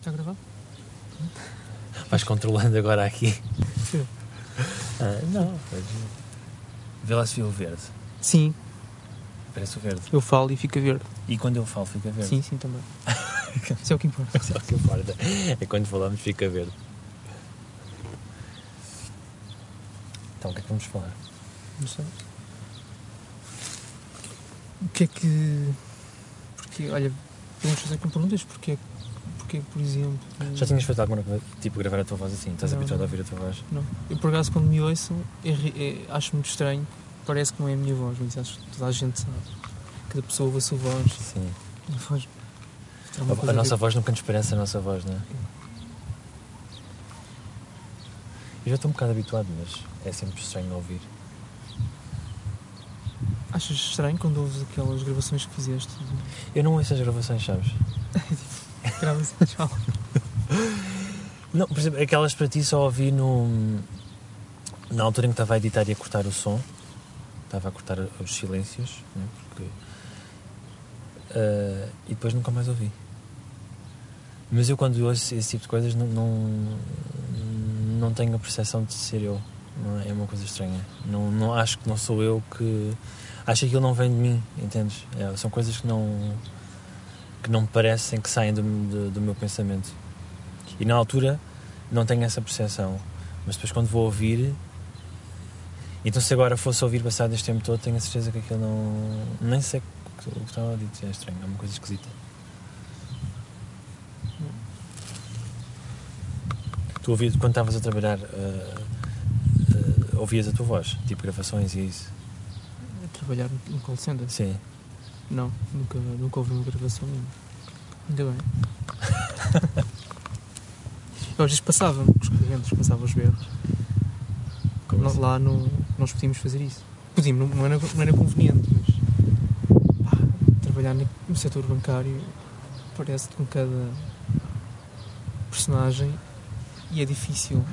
Está a gravar? Vais controlando agora aqui. Sim. Não, vê lá se viu o verde. Sim, Parece o verde. eu falo e fica verde. E quando eu falo fica verde. Sim, também. Isso é o que importa. Só que importa. É quando falamos fica verde. Então o que é que vamos falar? Não sei. O que é que... Porque, olha, podemos fazer com perguntas. Porque, por exemplo... Já tinhas feito alguma coisa, tipo gravar a tua voz assim? Estás Não, habituado não. a ouvir a tua voz? Não. Eu, por acaso, quando me ouço, acho muito estranho. Parece que não é a minha voz, mas acho que toda a gente sabe. Cada pessoa ouve a sua voz. Sim. A voz... A nossa voz nunca nos parece a nossa voz, não é? Eu já estou um bocado habituado, mas é sempre estranho ouvir. Achas estranho quando ouves aquelas gravações que fizeste? Eu não ouço as gravações, sabes? Grava-se, tchau. Não, por exemplo, aquelas para ti só ouvi na altura em que estava a editar e a cortar o som. Estava a cortar os silêncios, né? Porque, e depois nunca mais ouvi. Mas eu quando ouço esse tipo de coisas não tenho a percepção de ser eu. Não é uma coisa estranha. Não, acho que não sou eu que... Acho que aquilo não vem de mim, entendes? São coisas que não me parecem que saem do meu pensamento. E na altura não tenho essa percepção. Mas depois quando vou ouvir... Então se agora fosse ouvir passado este tempo todo, tenho a certeza que aquilo não... Nem sei o que estava a dizer, é estranho, é uma coisa esquisita. Tu ouvias, quando estavas a trabalhar, ouvias a tua voz? Tipo gravações e isso? Trabalhar no call center? Sim. Não, nunca ouvi uma gravação nenhuma. Ainda bem. Eu às vezes passava com os clientes, passava os berros. Como assim? Lá nós podíamos fazer isso. Podíamos, não era conveniente, mas trabalhar no setor bancário parece-te com cada personagem e é difícil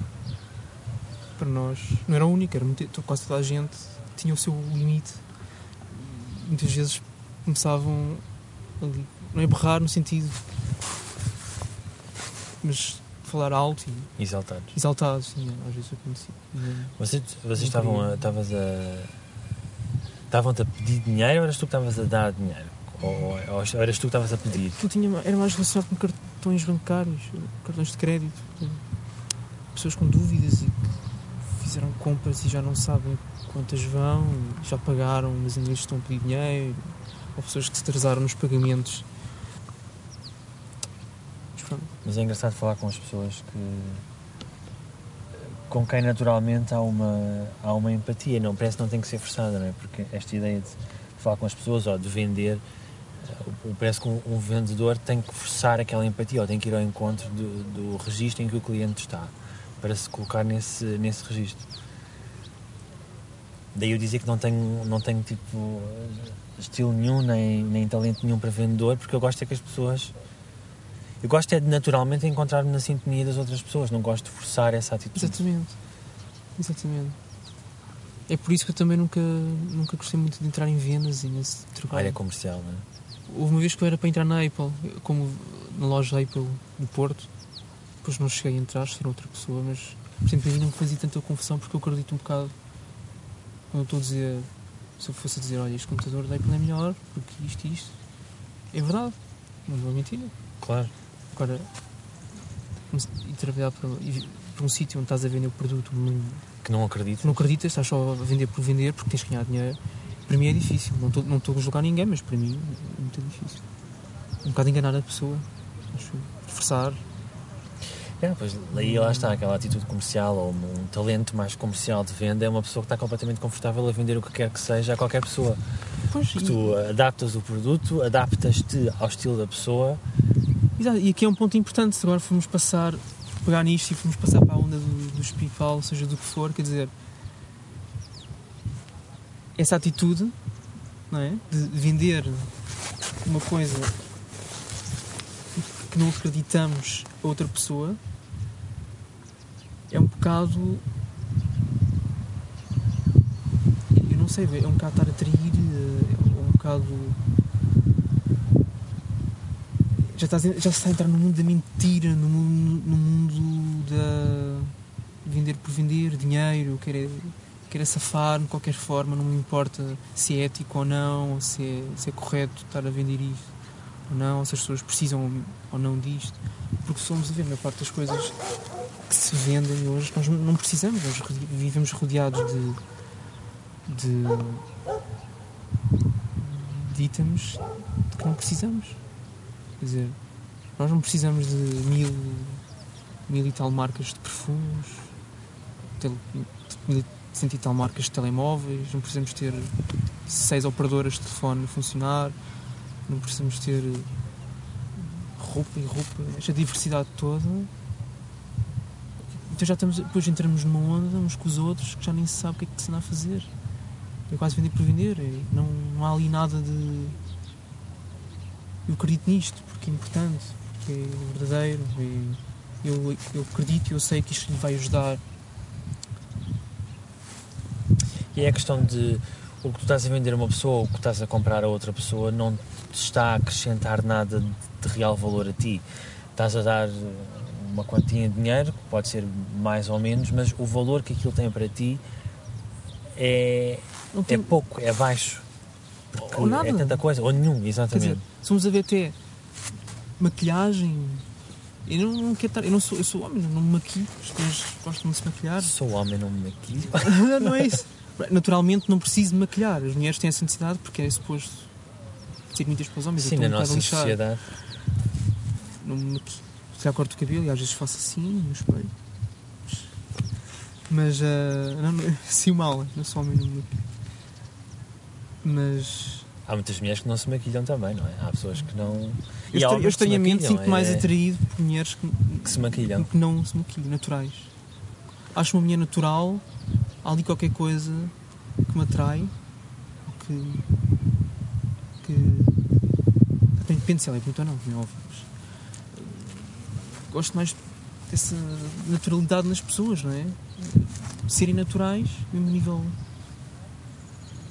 para nós. Não era o único, quase toda a gente tinha o seu limite. Muitas vezes começavam ali, não é berrar no sentido, mas falar alto e exaltados, sim, às vezes acontecia. Vocês estavam-te a pedir dinheiro ou eras tu que estavas a dar dinheiro? Ou eras tu que estavas a pedir? Era mais relacionado com cartões bancários, cartões de crédito. Pessoas com dúvidas e que fizeram compras e já não sabem quantas vão, já pagaram, mas ainda estão a pedir dinheiro. Ou pessoas que se atrasaram nos pagamentos. Mas é engraçado falar com as pessoas com quem naturalmente há uma empatia, não, parece que não tem que ser forçada, não é? Porque esta ideia de falar com as pessoas ou de vender, parece que um vendedor tem que forçar aquela empatia ou tem que ir ao encontro do registro em que o cliente está para se colocar nesse registro. Daí eu dizer que não tenho tipo estilo nenhum nem talento nenhum para vendedor, porque eu gosto é que as pessoas... Eu gosto é de naturalmente encontrar-me na sintonia das outras pessoas, não gosto de forçar essa atitude. Exatamente. É por isso que eu também nunca gostei muito de entrar em vendas e nesse trabalho. Área comercial, não é? Houve uma vez que eu era para entrar na Apple, como na loja Apple do Porto, depois não cheguei a entrar, ser outra pessoa, mas por exemplo, a mim não me fazia tanta confusão porque eu acredito um bocado quando eu estou a dizer, se eu fosse a dizer, olha, este computador da Apple é melhor porque isto, é verdade, não é mentira. Claro. Agora, e trabalhar para um sítio onde estás a vender o produto que não acreditas. Não acreditas, estás só a vender por vender porque tens que ganhar dinheiro. Para mim é difícil, não estou a julgar ninguém, mas para mim é muito difícil. Um bocado enganar a pessoa, acho, forçar. Pois aí lá está, aquela atitude comercial ou um talento mais comercial de venda é uma pessoa que está completamente confortável a vender o que quer que seja a qualquer pessoa. Pois, tu adaptas o produto, adaptas-te ao estilo da pessoa. Exato, e aqui é um ponto importante, se agora formos pegar nisto e formos passar para a onda do espiritual, ou seja, do que for, quer dizer, essa atitude, não é? De vender uma coisa que não acreditamos a outra pessoa é um bocado, eu não sei, é um bocado estar a trair, é um bocado já se está a entrar no mundo da mentira, no mundo da vender por vender, dinheiro, querer safar de qualquer forma, não me importa se é ético ou não, ou se é correto estar a vender isto ou não, ou se as pessoas precisam ou não disto, porque somos a ver, a maior parte das coisas que se vendem hoje, nós não precisamos, nós vivemos rodeados de itens que não precisamos. Quer dizer, nós não precisamos de mil e tal marcas de perfumes, 1100 e tal marcas de telemóveis, não precisamos ter 6 operadoras de telefone a funcionar, não precisamos ter roupa, esta diversidade toda. Então depois entramos numa onda uns com os outros que já nem se sabe o que é que se anda a fazer. É quase vender por vender, não há ali nada de... Eu acredito nisto porque é importante, porque é verdadeiro, eu acredito e eu sei que isto lhe vai ajudar. E é a questão de o que tu estás a vender a uma pessoa ou o que estás a comprar a outra pessoa não te está a acrescentar nada de real valor a ti. Estás a dar uma quantia de dinheiro, que pode ser mais ou menos, mas o valor que aquilo tem para ti é pouco, é baixo. Ou nada. É tanta coisa, ou nenhum, exatamente. Quer dizer, se vamos a ver até maquilhagem, eu sou homem, não me maquilho, as pessoas gostam de se maquilhar. Sou homem, não me maquilho. Não é isso. Naturalmente não preciso de maquilhar, as mulheres têm essa necessidade porque é suposto ser muitas para os homens. Sim, na nossa sociedade. Não me maquilho. Já corto o cabelo e às vezes faço assim no espelho. Mas, sim, mal, não sou homem, não me maquilho. Mas... Há muitas mulheres que não se maquilham também, não é? Há pessoas que não... Eu estranhamente sinto mais atraído por mulheres que se maquilham. Que não se maquilham, naturais. Acho uma mulher natural, há ali qualquer coisa que me atrai, depende se ela é bonita ou não, como é óbvio. Gosto mais dessa naturalidade nas pessoas, não é? Serem naturais, mesmo nível...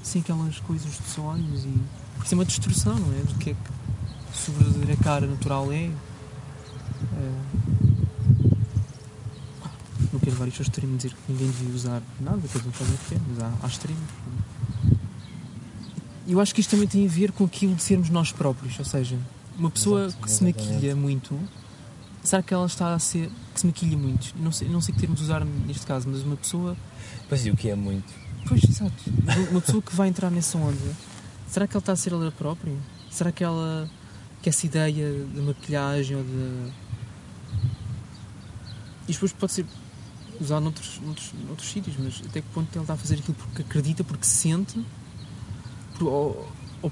sem aquelas coisas de sonhos e... Porque isso é uma distorção, não é? Do que é que sobre a cara natural é. Não quero vários extremos dizer que ninguém devia usar nada, cada um faz o que quer, mas há extremos. Eu acho que isto também tem a ver com aquilo de sermos nós próprios, ou seja, uma pessoa que se maquilha muito, será que ela está a ser... que se maquilha muito? Não sei que termos usar neste caso, mas uma pessoa... Pois e o que é muito? Pois, exato. Uma pessoa que vai entrar nessa onda, será que ela está a ser ela própria? Será que ela... que essa ideia de maquilhagem ou de... E depois pode ser usado noutros sítios, mas até que ponto ela está a fazer aquilo porque acredita, porque sente, ou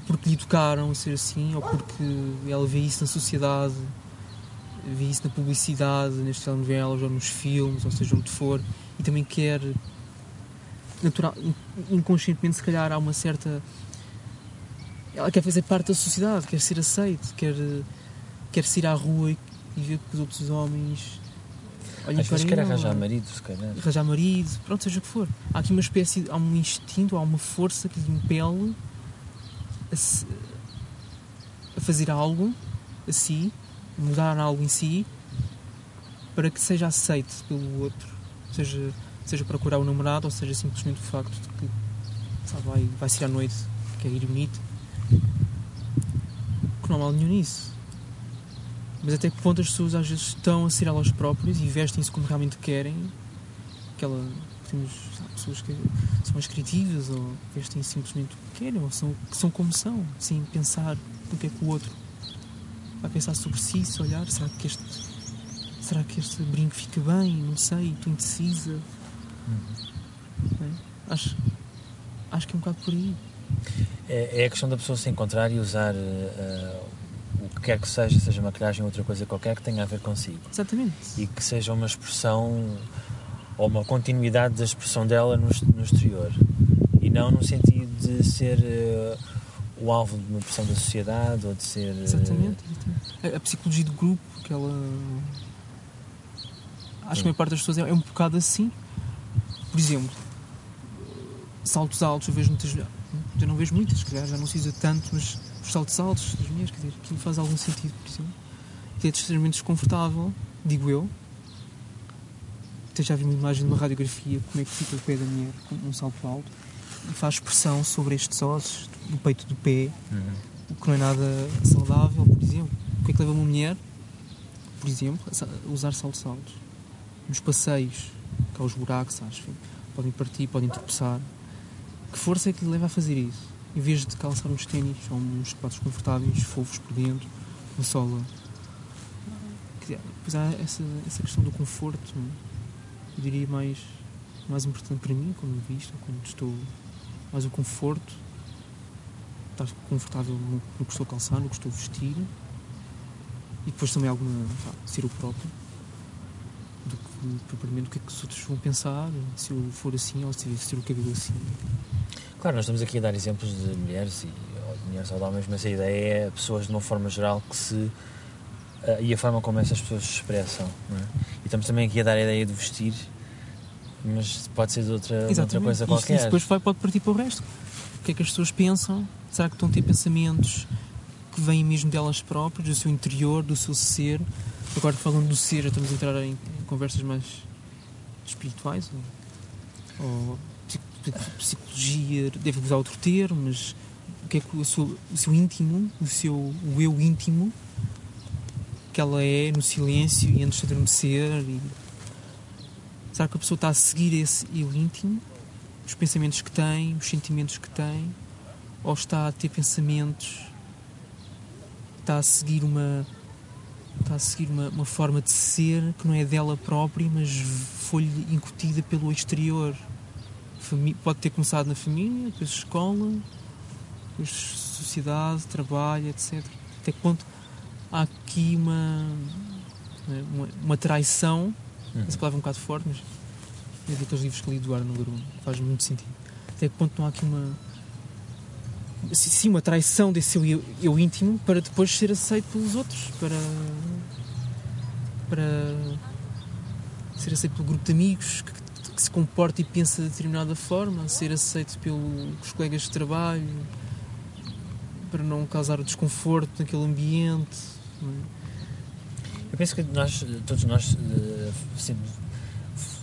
porque lhe tocaram a ser assim, ou porque ela vê isso na sociedade, vê isso na publicidade, nas telenovelas ou nos filmes, ou seja, onde for, e também quer... inconscientemente, se calhar, há uma certa... Ela quer fazer parte da sociedade, quer ser aceite, quer sair à rua e ver que os outros homens olhem às para vezes ele. quer arranjar marido, se calhar. Arranjar marido, pronto, seja o que for. Há aqui uma espécie... Há um instinto, há uma força que lhe impele a fazer algo a si, mudar algo em si, para que seja aceite pelo outro. Seja procurar o namorado, ou seja simplesmente o facto de que vai sair à noite, quer ir bonito. Que não há mal nenhum nisso. Mas até que ponto as pessoas às vezes estão a ser elas próprias e vestem-se como realmente querem. Temos pessoas que são mais criativas ou vestem simplesmente o que querem, ou são como são, sem pensar no que é que o outro vai pensar sobre si, se olhar, será que este brinco fica bem? Não sei, estou indecisa. Acho que é um bocado por aí. É a questão da pessoa se encontrar e usar o que quer que seja maquilhagem ou outra coisa qualquer que tenha a ver consigo. Exatamente. E que seja uma expressão ou uma continuidade da expressão dela no exterior. E não no sentido de ser o alvo de uma pressão da sociedade ou de ser... Exatamente. A psicologia de grupo, que ela... Acho que a maior parte das pessoas é um bocado assim. Por exemplo, saltos altos, eu vejo muitas... Eu não vejo muitas, já não se usa tanto, mas os saltos altos das mulheres, quer dizer, aquilo faz algum sentido, por exemplo. que é extremamente desconfortável, digo eu. Até já vi uma imagem de uma radiografia, como é que fica o pé da mulher com um salto alto, e faz pressão sobre estes ossos do peito do pé, o que não é nada saudável, por exemplo. O que é que leva uma mulher, por exemplo, a usar saltos altos? Nos passeios, que há os buracos, podem partir, podem tropeçar. Que força é que lhe leva a fazer isso? Em vez de calçar uns ténis ou uns sapatos confortáveis, fofos por dentro, uma sola. Pois há essa questão do conforto, não é? Eu diria mais importante para mim, quando visto, quando estou mais o conforto, estar confortável no que estou a calçar, no que estou a vestir, e depois também alguma ser o próprio, do que propriamente o que é que os outros vão pensar, se eu for assim ou se ter o cabelo assim. Claro, nós estamos aqui a dar exemplos de mulheres ou de mulheres saudáveis, mas a ideia é pessoas de uma forma geral que se... e a forma como essas pessoas se expressam, não é? E estamos também aqui a dar a ideia de vestir, mas pode ser de outra coisa qualquer. Isso depois pode partir para o resto. O que é que as pessoas pensam? Será que estão a ter pensamentos que vêm mesmo delas próprias, do seu interior, do seu ser? Agora, falando do ser, já estamos a entrar em conversas mais espirituais ou psicologia, deve usar outro termo, mas o que é que o seu íntimo, o eu íntimo, que ela é no silêncio e antes de adormecer. Será que a pessoa está a seguir esse eu íntimo, os pensamentos que tem, os sentimentos que tem, ou está a ter pensamentos, está a seguir uma forma de ser que não é dela própria, mas foi-lhe incutida pelo exterior? Pode ter começado na família, depois escola, depois sociedade, trabalho, etc. Até que ponto há aqui uma traição, essa palavra é um bocado forte, mas é daqueles livros que li do Arnold Leroux, faz muito sentido. Até que ponto não há aqui uma traição desse seu eu íntimo para depois ser aceito pelos outros, para ser aceito pelo grupo de amigos que se comporta e pensa de determinada forma, ser aceito pelos colegas de trabalho, para não causar o desconforto naquele ambiente. Eu penso que todos nós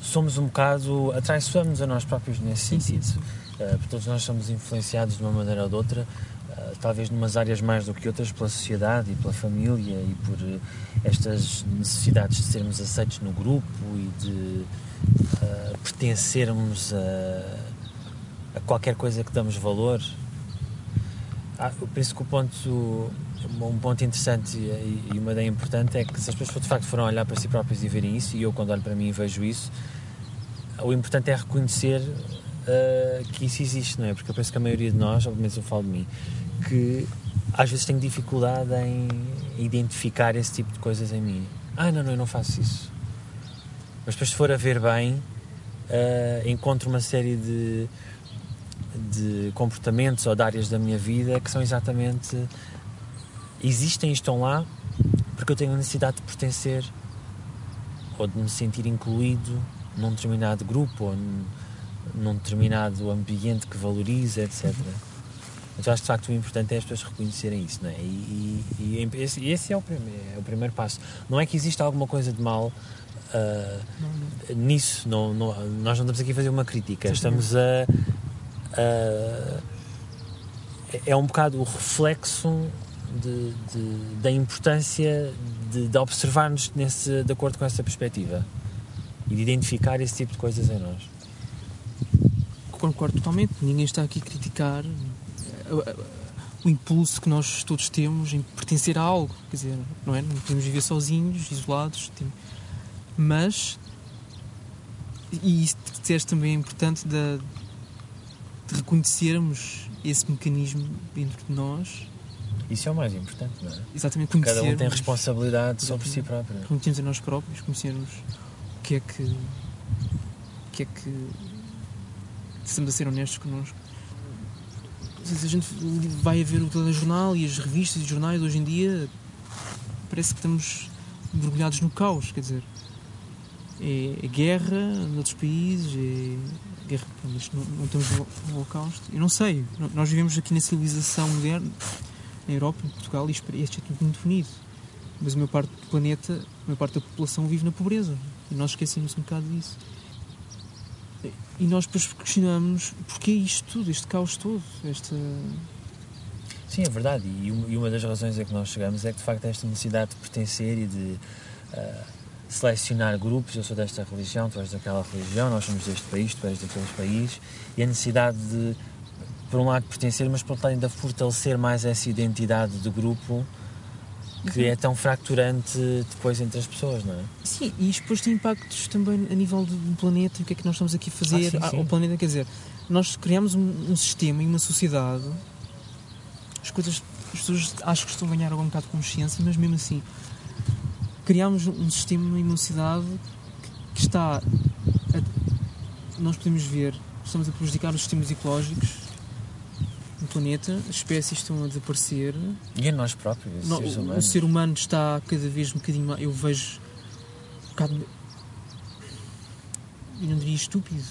somos um bocado, atraiçoamos a nós próprios nesse sentido. Sim. Porque todos nós somos influenciados de uma maneira ou de outra, talvez numas áreas mais do que outras, pela sociedade e pela família e por estas necessidades de sermos aceitos no grupo e de pertencermos a qualquer coisa que damos valor. Eu penso que um ponto interessante e uma ideia importante é que se as pessoas de facto foram olhar para si próprias e verem isso, e eu quando olho para mim e vejo isso, o importante é reconhecer que isso existe, não é? Porque eu penso que a maioria de nós, ou pelo menos eu falo de mim, que às vezes tenho dificuldade em identificar esse tipo de coisas em mim. Não, eu não faço isso. Mas depois, se for a ver bem, encontro uma série de comportamentos ou de áreas da minha vida que são exatamente... existem e estão lá porque eu tenho a necessidade de pertencer ou de me sentir incluído num determinado grupo ou num determinado ambiente que valoriza, etc. Então acho que de facto o importante é as pessoas reconhecerem isso, não é? E esse é o primeiro passo. Não é que exista alguma coisa de mal nisso, nós não estamos aqui a fazer uma crítica, estamos é um bocado o reflexo da importância de observar-nos de acordo com essa perspectiva e de identificar esse tipo de coisas em nós. Concordo totalmente, ninguém está aqui a criticar o impulso que nós todos temos em pertencer a algo, quer dizer, não podemos viver sozinhos, isolados, mas, e isso que disseste também é importante, de reconhecermos esse mecanismo dentro de nós. Isso é o mais importante, não é? Exatamente, conhecermos. Cada um tem responsabilidade sobre si próprio. Conhecermos a nós próprios, conhecermos o que é que estamos a ser honestos connosco. Se a gente vai a ver o telejornal e as revistas e os jornais hoje em dia, parece que estamos mergulhados no caos, quer dizer, é guerra noutros países, é guerra, mas não estamos no holocausto. Eu não sei, nós vivemos aqui na civilização moderna, na Europa, em Portugal, e isto é tudo muito bonito, Mas a maior parte do planeta, a maior parte da população vive na pobreza. E nós esquecemos um bocado disso. E nós depois questionamos porquê isto tudo, este caos todo, Sim, é verdade. E uma das razões a que nós chegamos é que, de facto, esta necessidade de pertencer e de selecionar grupos. Eu sou desta religião, tu és daquela religião, nós somos deste país, tu és daqueles países. E a necessidade de, por um lado, pertencer, mas por outro lado, ainda fortalecer mais essa identidade de grupo que é tão fracturante depois entre as pessoas, não é? Sim, e isto depois tem impactos também a nível do planeta e o que é que nós estamos aqui a fazer ao planeta. Quer dizer, nós criamos um sistema e uma sociedade, as pessoas acho que estão a ganhar algum bocado de consciência, mas mesmo assim criamos um sistema e uma sociedade que está nós podemos ver, estamos a prejudicar os sistemas ecológicos no planeta, as espécies estão a desaparecer. E a nós próprios, seres humanos. O ser humano está cada vez um bocadinho mais... Eu vejo um bocado... Eu não diria estúpido.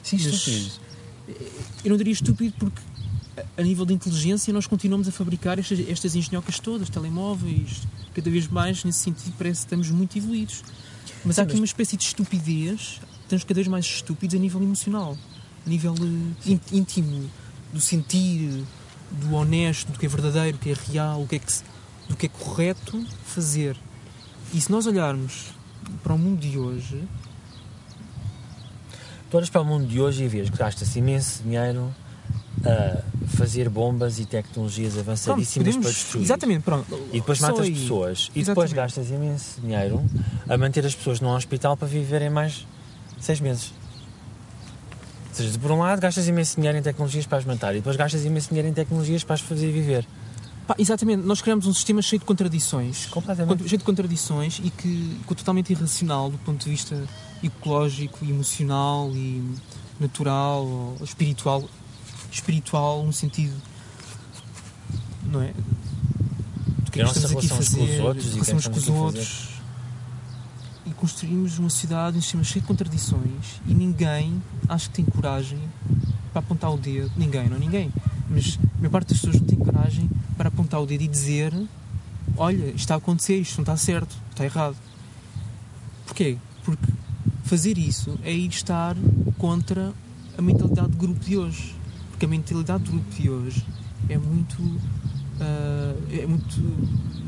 Sim, estúpido. Eu não diria estúpido porque a nível de inteligência nós continuamos a fabricar estas engenhocas todas, telemóveis, cada vez mais nesse sentido parece que estamos muito evoluídos. Mas há aqui uma espécie de estupidez, estamos cada vez mais estúpidos a nível emocional, a nível íntimo, do sentir, do honesto, do que é verdadeiro, do que é real, do que é correto fazer. E se nós olharmos para o mundo de hoje... Tu olhas para o mundo de hoje e vês que gasta-se imenso dinheiro a fazer bombas e tecnologias avançadíssimas para destruir. Exatamente, pronto. E depois matas pessoas. E depois gastas imenso dinheiro a manter as pessoas num hospital para viverem mais 6 meses. Ou seja, por um lado gastas imenso dinheiro em tecnologias para as matar e depois gastas imenso dinheiro em tecnologias para as fazer viver. Exatamente, nós criamos um sistema cheio de contradições. Completamente. Cheio de contradições e que totalmente irracional do ponto de vista ecológico, emocional e natural, ou espiritual no sentido, não é? Do que é que estamos aqui a fazer, com os outros, relações com os outros. E construímos uma sociedade, um sistema cheio de contradições e ninguém, acho que tem coragem para apontar o dedo. Ninguém, mas a maior parte das pessoas não tem coragem para apontar o dedo e dizer: olha, isto está a acontecer, isto não está certo, está errado. Porquê? Porque fazer isso é ir estar contra a mentalidade de grupo de hoje. Porque a mentalidade de grupo de hoje é muito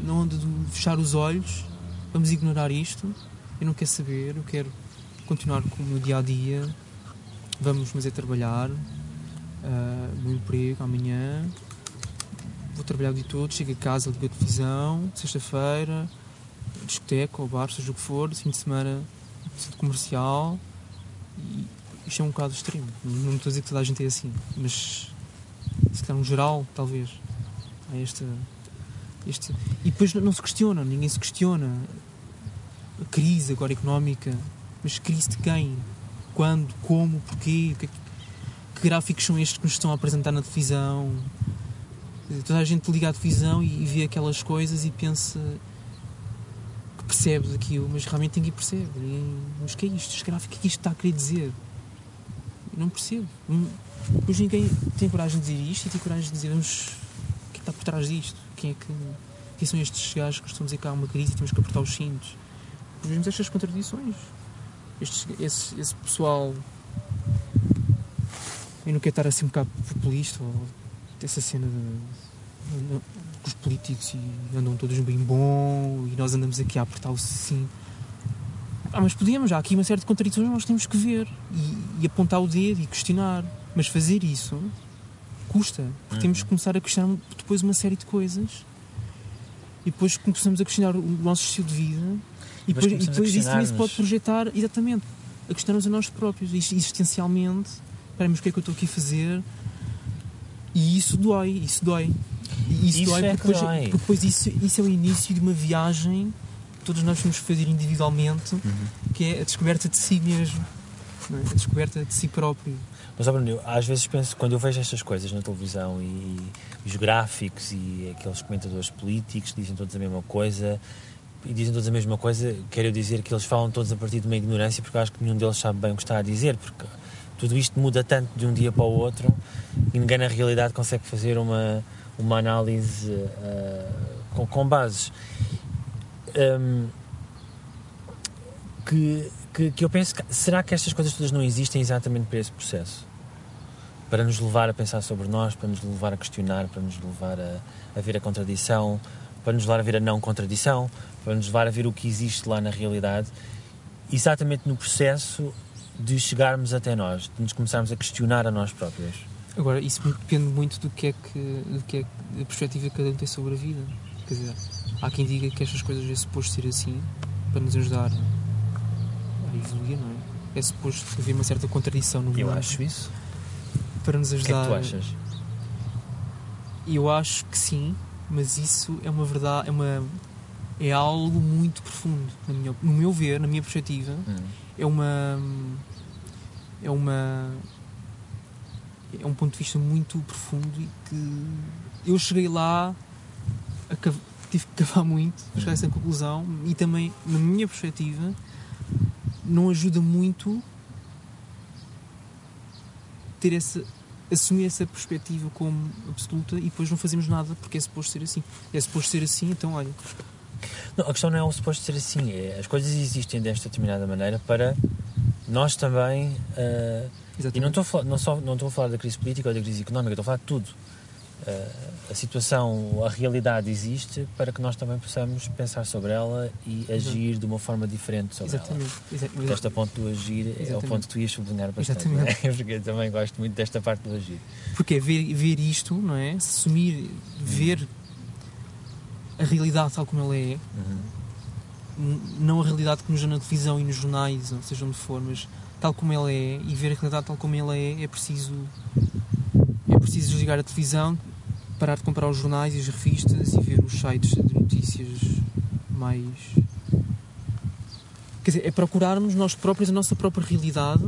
na onda de fechar os olhos, vamos ignorar isto, eu não quero saber, eu quero continuar com o meu dia-a-dia, mas é trabalhar, no emprego, amanhã, vou trabalhar o dia todo, chego a casa, ligo a televisão, sexta-feira, discoteca ou bar, seja o que for, fim de semana, centro comercial, e isto é um bocado extremo. Não estou a dizer que toda a gente é assim, mas se calhar no geral, talvez. Há este... E depois não se questiona, ninguém se questiona. A crise agora económica, mas crise de quem? Quando? Como? Porquê? Que gráficos são estes que nos estão a apresentar na televisão? Toda a gente liga à televisão e vê aquelas coisas e pensa que percebe daquilo, mas realmente ninguém percebe. Mas o que é isto? Este gráfico, o que é que isto está a querer dizer? Eu não percebo. Depois ninguém tem coragem de dizer isto e tem coragem de dizer o que está por trás disto? Quem são estes gajos que estão a dizer que há uma crise e temos que apertar os cintos? Nós vemos estas contradições. Esse pessoal... Eu não quero estar assim um bocado populista, ou essa cena de os políticos e andam todos bem bom e nós andamos aqui a apertar o cinto. Mas podíamos, há aqui uma série de contradições que nós temos que ver e apontar o dedo e questionar. Mas fazer isso custa, porque temos que começar a questionar depois uma série de coisas e depois começamos a questionar o nosso estilo de vida e depois isso também se pode projetar, exatamente, a questionarmos a nós próprios, existencialmente. Espera, mas o que é que eu estou aqui a fazer? E isso dói. E isso dói porque depois isso é o início de uma viagem que todos nós vamos fazer individualmente, que é a descoberta de si mesmo, não é? A descoberta de si próprio. Mas, Bruno, eu às vezes penso, quando eu vejo estas coisas na televisão e os gráficos e aqueles comentadores políticos dizem todos a mesma coisa, quero dizer que eles falam todos a partir de uma ignorância, porque eu acho que nenhum deles sabe bem o que está a dizer, porque tudo isto muda tanto de um dia para o outro e ninguém na realidade consegue fazer uma análise com bases. que eu penso que, será que estas coisas todas não existem exatamente para esse processo? Para nos levar a pensar sobre nós, para nos levar a questionar, para nos levar a ver a contradição, para nos levar a ver a não contradição, para nos levar a ver o que existe lá na realidade, exatamente no processo de chegarmos até nós, de nos começarmos a questionar a nós próprios. Agora, isso depende muito do que é a perspectiva que cada um tem sobre a vida. Quer dizer, há quem diga que estas coisas é suposto ser assim para nos ajudar a evoluir, não é? É suposto haver uma certa contradição no mundo. Eu acho isso. Para nos ajudar. O que é que tu achas? Eu acho que sim, mas isso é uma verdade, é algo muito profundo, no meu ver, na minha perspectiva. É um ponto de vista muito profundo e que eu cheguei lá, tive que cavar muito para chegar a essa conclusão, e também, na minha perspectiva, não ajuda muito assumir essa perspectiva como absoluta e depois não fazemos nada porque é suposto ser assim. É suposto ser assim, então olha. Não, a questão não é o suposto ser assim, as coisas existem desta determinada maneira para nós também. E não estou a falar da crise política ou da crise económica, estou a falar de tudo. A situação, a realidade existe para que nós também possamos pensar sobre ela e agir de uma forma diferente sobre ela. Porque esta ponto do agir é o ponto que tu ias sublinhar bastante. Não é? Porque eu também gosto muito desta parte do agir. Porque é ver isto, não é? Assumir, ver a realidade tal como ela é, não a realidade que nos dá na televisão e nos jornais, ou seja onde for, mas tal como ela é, e ver a realidade tal como ela é preciso desligar a televisão, parar de comprar os jornais e as revistas e ver os sites de notícias mais... Quer dizer, é procurarmos nós próprios a nossa própria realidade.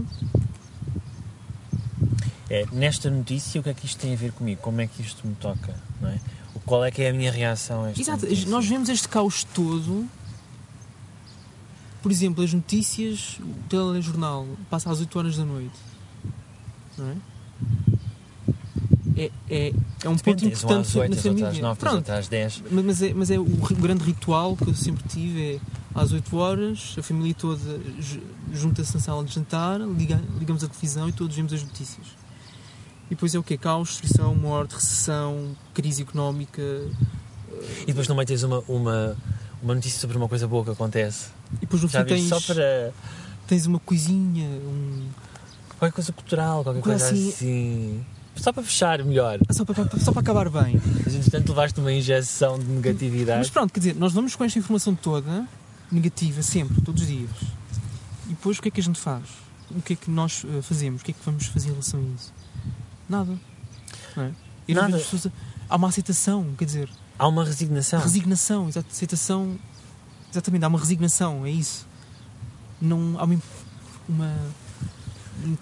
Nesta notícia, o que é que isto tem a ver comigo? Como é que isto me toca? Não é? Qual é que é a minha reação a esta notícia? Nós vemos este caos todo. Por exemplo, as notícias, o telejornal passa às 8 horas da noite, não é? É um ponto importante às 8, na família. às 9, Pronto, às 10. Mas é o grande ritual que eu sempre tive, é às 8 horas, a família toda junta-se na sala de jantar, ligamos a televisão e todos vemos as notícias. E depois é o quê? Caos, destruição, morte, recessão, crise económica. E depois não vai teres uma notícia sobre uma coisa boa que acontece. E depois no fim tens uma coisinha, qualquer coisa cultural, qualquer coisa assim. Só para fechar melhor. Só para acabar bem. Mas entretanto levaste uma injeção de negatividade. Mas pronto, quer dizer, nós vamos com esta informação toda, negativa, sempre, todos os dias. E depois o que é que a gente faz? O que é que nós fazemos? O que é que vamos fazer em relação a isso? Nada. Não é? E nada. Há uma aceitação, quer dizer... Há uma resignação. Resignação, aceitação... Exatamente, há uma resignação, é isso. Não há uma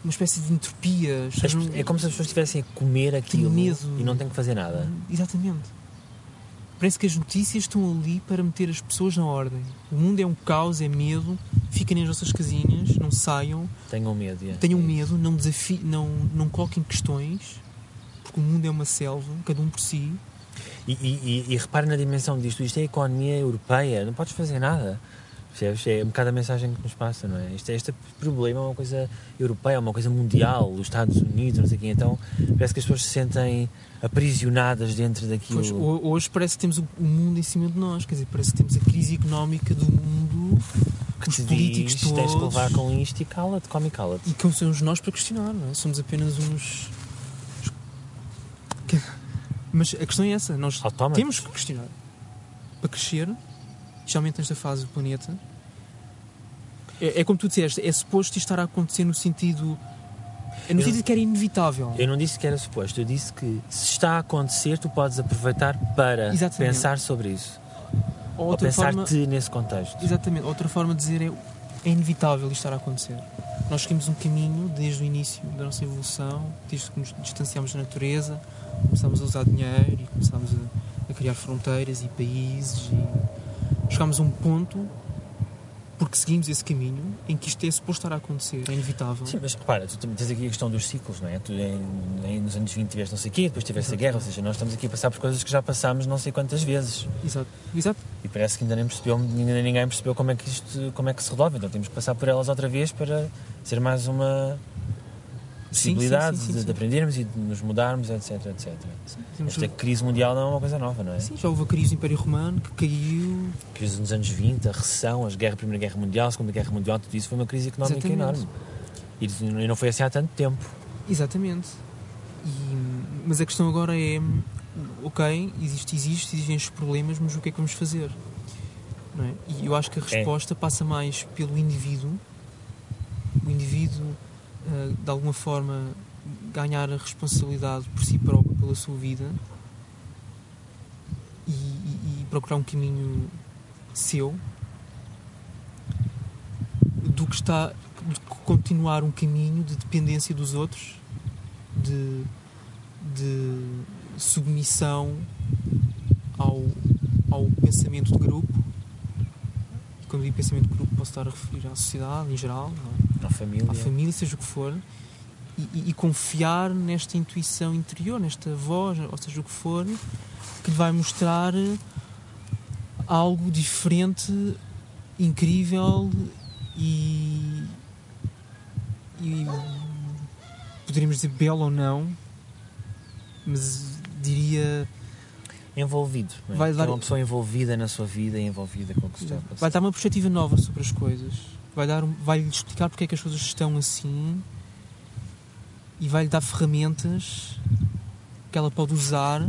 espécie de entropia. É como se as pessoas estivessem a comer aquilo e não têm que fazer nada. Exatamente. Parece que as notícias estão ali para meter as pessoas na ordem. O mundo é um caos, é medo. Fiquem nas vossas casinhas, não saiam. Tenham medo. Tenham medo, não desafiem, não coloquem questões, porque o mundo é uma selva, cada um por si. E reparem na dimensão disto. Isto é a economia europeia, não podes fazer nada. É um bocado a mensagem que nos passa, não é? Este problema é uma coisa europeia, é uma coisa mundial, os Estados Unidos, não sei o quê. Então parece que as pessoas se sentem aprisionadas dentro daquilo. Pois, hoje parece que temos o mundo em cima de nós, quer dizer, parece que temos a crise económica do mundo, que os te políticos diz, todos. tens que levar com isto e cala-te, come e cala-te. E que somos nós para questionar, não é? Somos apenas uns... Mas a questão é essa, nós temos que questionar. Para crescer, especialmente nesta fase do planeta, é como tu disseste, é suposto isto estar a acontecer no sentido... É no sentido que era inevitável. Eu não disse que era suposto, eu disse que se está a acontecer, tu podes aproveitar para pensar sobre isso. Ou pensar-te nesse contexto. Exatamente. Outra forma de dizer é inevitável isto estar a acontecer. Nós seguimos um caminho desde o início da nossa evolução, desde que nos distanciámos da natureza, começámos a usar dinheiro e começámos a criar fronteiras e países e chegámos a um ponto, porque seguimos esse caminho, em que isto é suposto estar a acontecer, é inevitável. Sim, mas repara, tu tens aqui a questão dos ciclos, não é? Tu nos anos 20 tiveste não sei o quê, depois tiveste a guerra, ou seja, nós estamos aqui a passar por coisas que já passámos não sei quantas vezes. Exato. E parece que ainda ninguém percebeu como é que se resolve, então temos que passar por elas outra vez para ser mais uma possibilidade de aprendermos e de nos mudarmos, etc, etc. Esta crise mundial não é uma coisa nova, não é? Sim, já houve a crise do Império Romano que caiu. A crise nos anos 20, a recessão, a Primeira Guerra Mundial, a Segunda Guerra Mundial, tudo isso foi uma crise económica enorme. E não foi assim há tanto tempo. Exatamente. Mas a questão agora é, ok, existem estes problemas, mas o que é que vamos fazer? Não é? E eu acho que a resposta passa mais pelo indivíduo. O indivíduo, de alguma forma, ganhar a responsabilidade por si próprio, pela sua vida, e procurar um caminho seu, do que continuar um caminho de dependência dos outros, de submissão ao pensamento de grupo. E quando digo pensamento de grupo, posso estar a referir à sociedade em geral, não é? À família, seja o que for, e confiar nesta intuição interior, nesta voz, ou seja o que for, que lhe vai mostrar algo diferente, incrível e poderíamos dizer belo ou não, mas diria envolvido, não é? Vai dar... uma pessoa envolvida na sua vida e envolvida com o que se está a passar. Vai dar uma perspectiva nova sobre as coisas, vai-lhe explicar porque é que as coisas estão assim e vai-lhe dar ferramentas que ela pode usar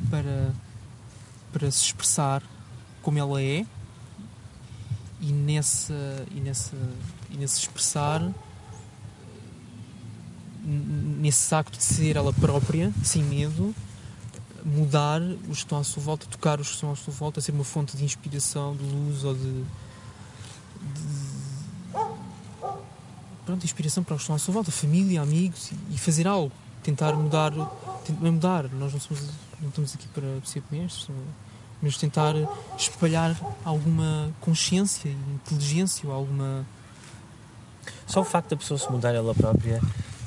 para se expressar como ela é, e nesse expressar, nesse acto de ser ela própria, sem medo, mudar os que estão à sua volta, tocar os que estão à sua volta, ser uma fonte de inspiração, de luz ou de inspiração para os que estão à sua volta, família, amigos, e fazer algo, tentar mudar. Não é mudar, nós não estamos aqui para ser mestres, mas tentar espalhar alguma consciência e inteligência ou alguma... Só o facto da pessoa se mudar ela própria,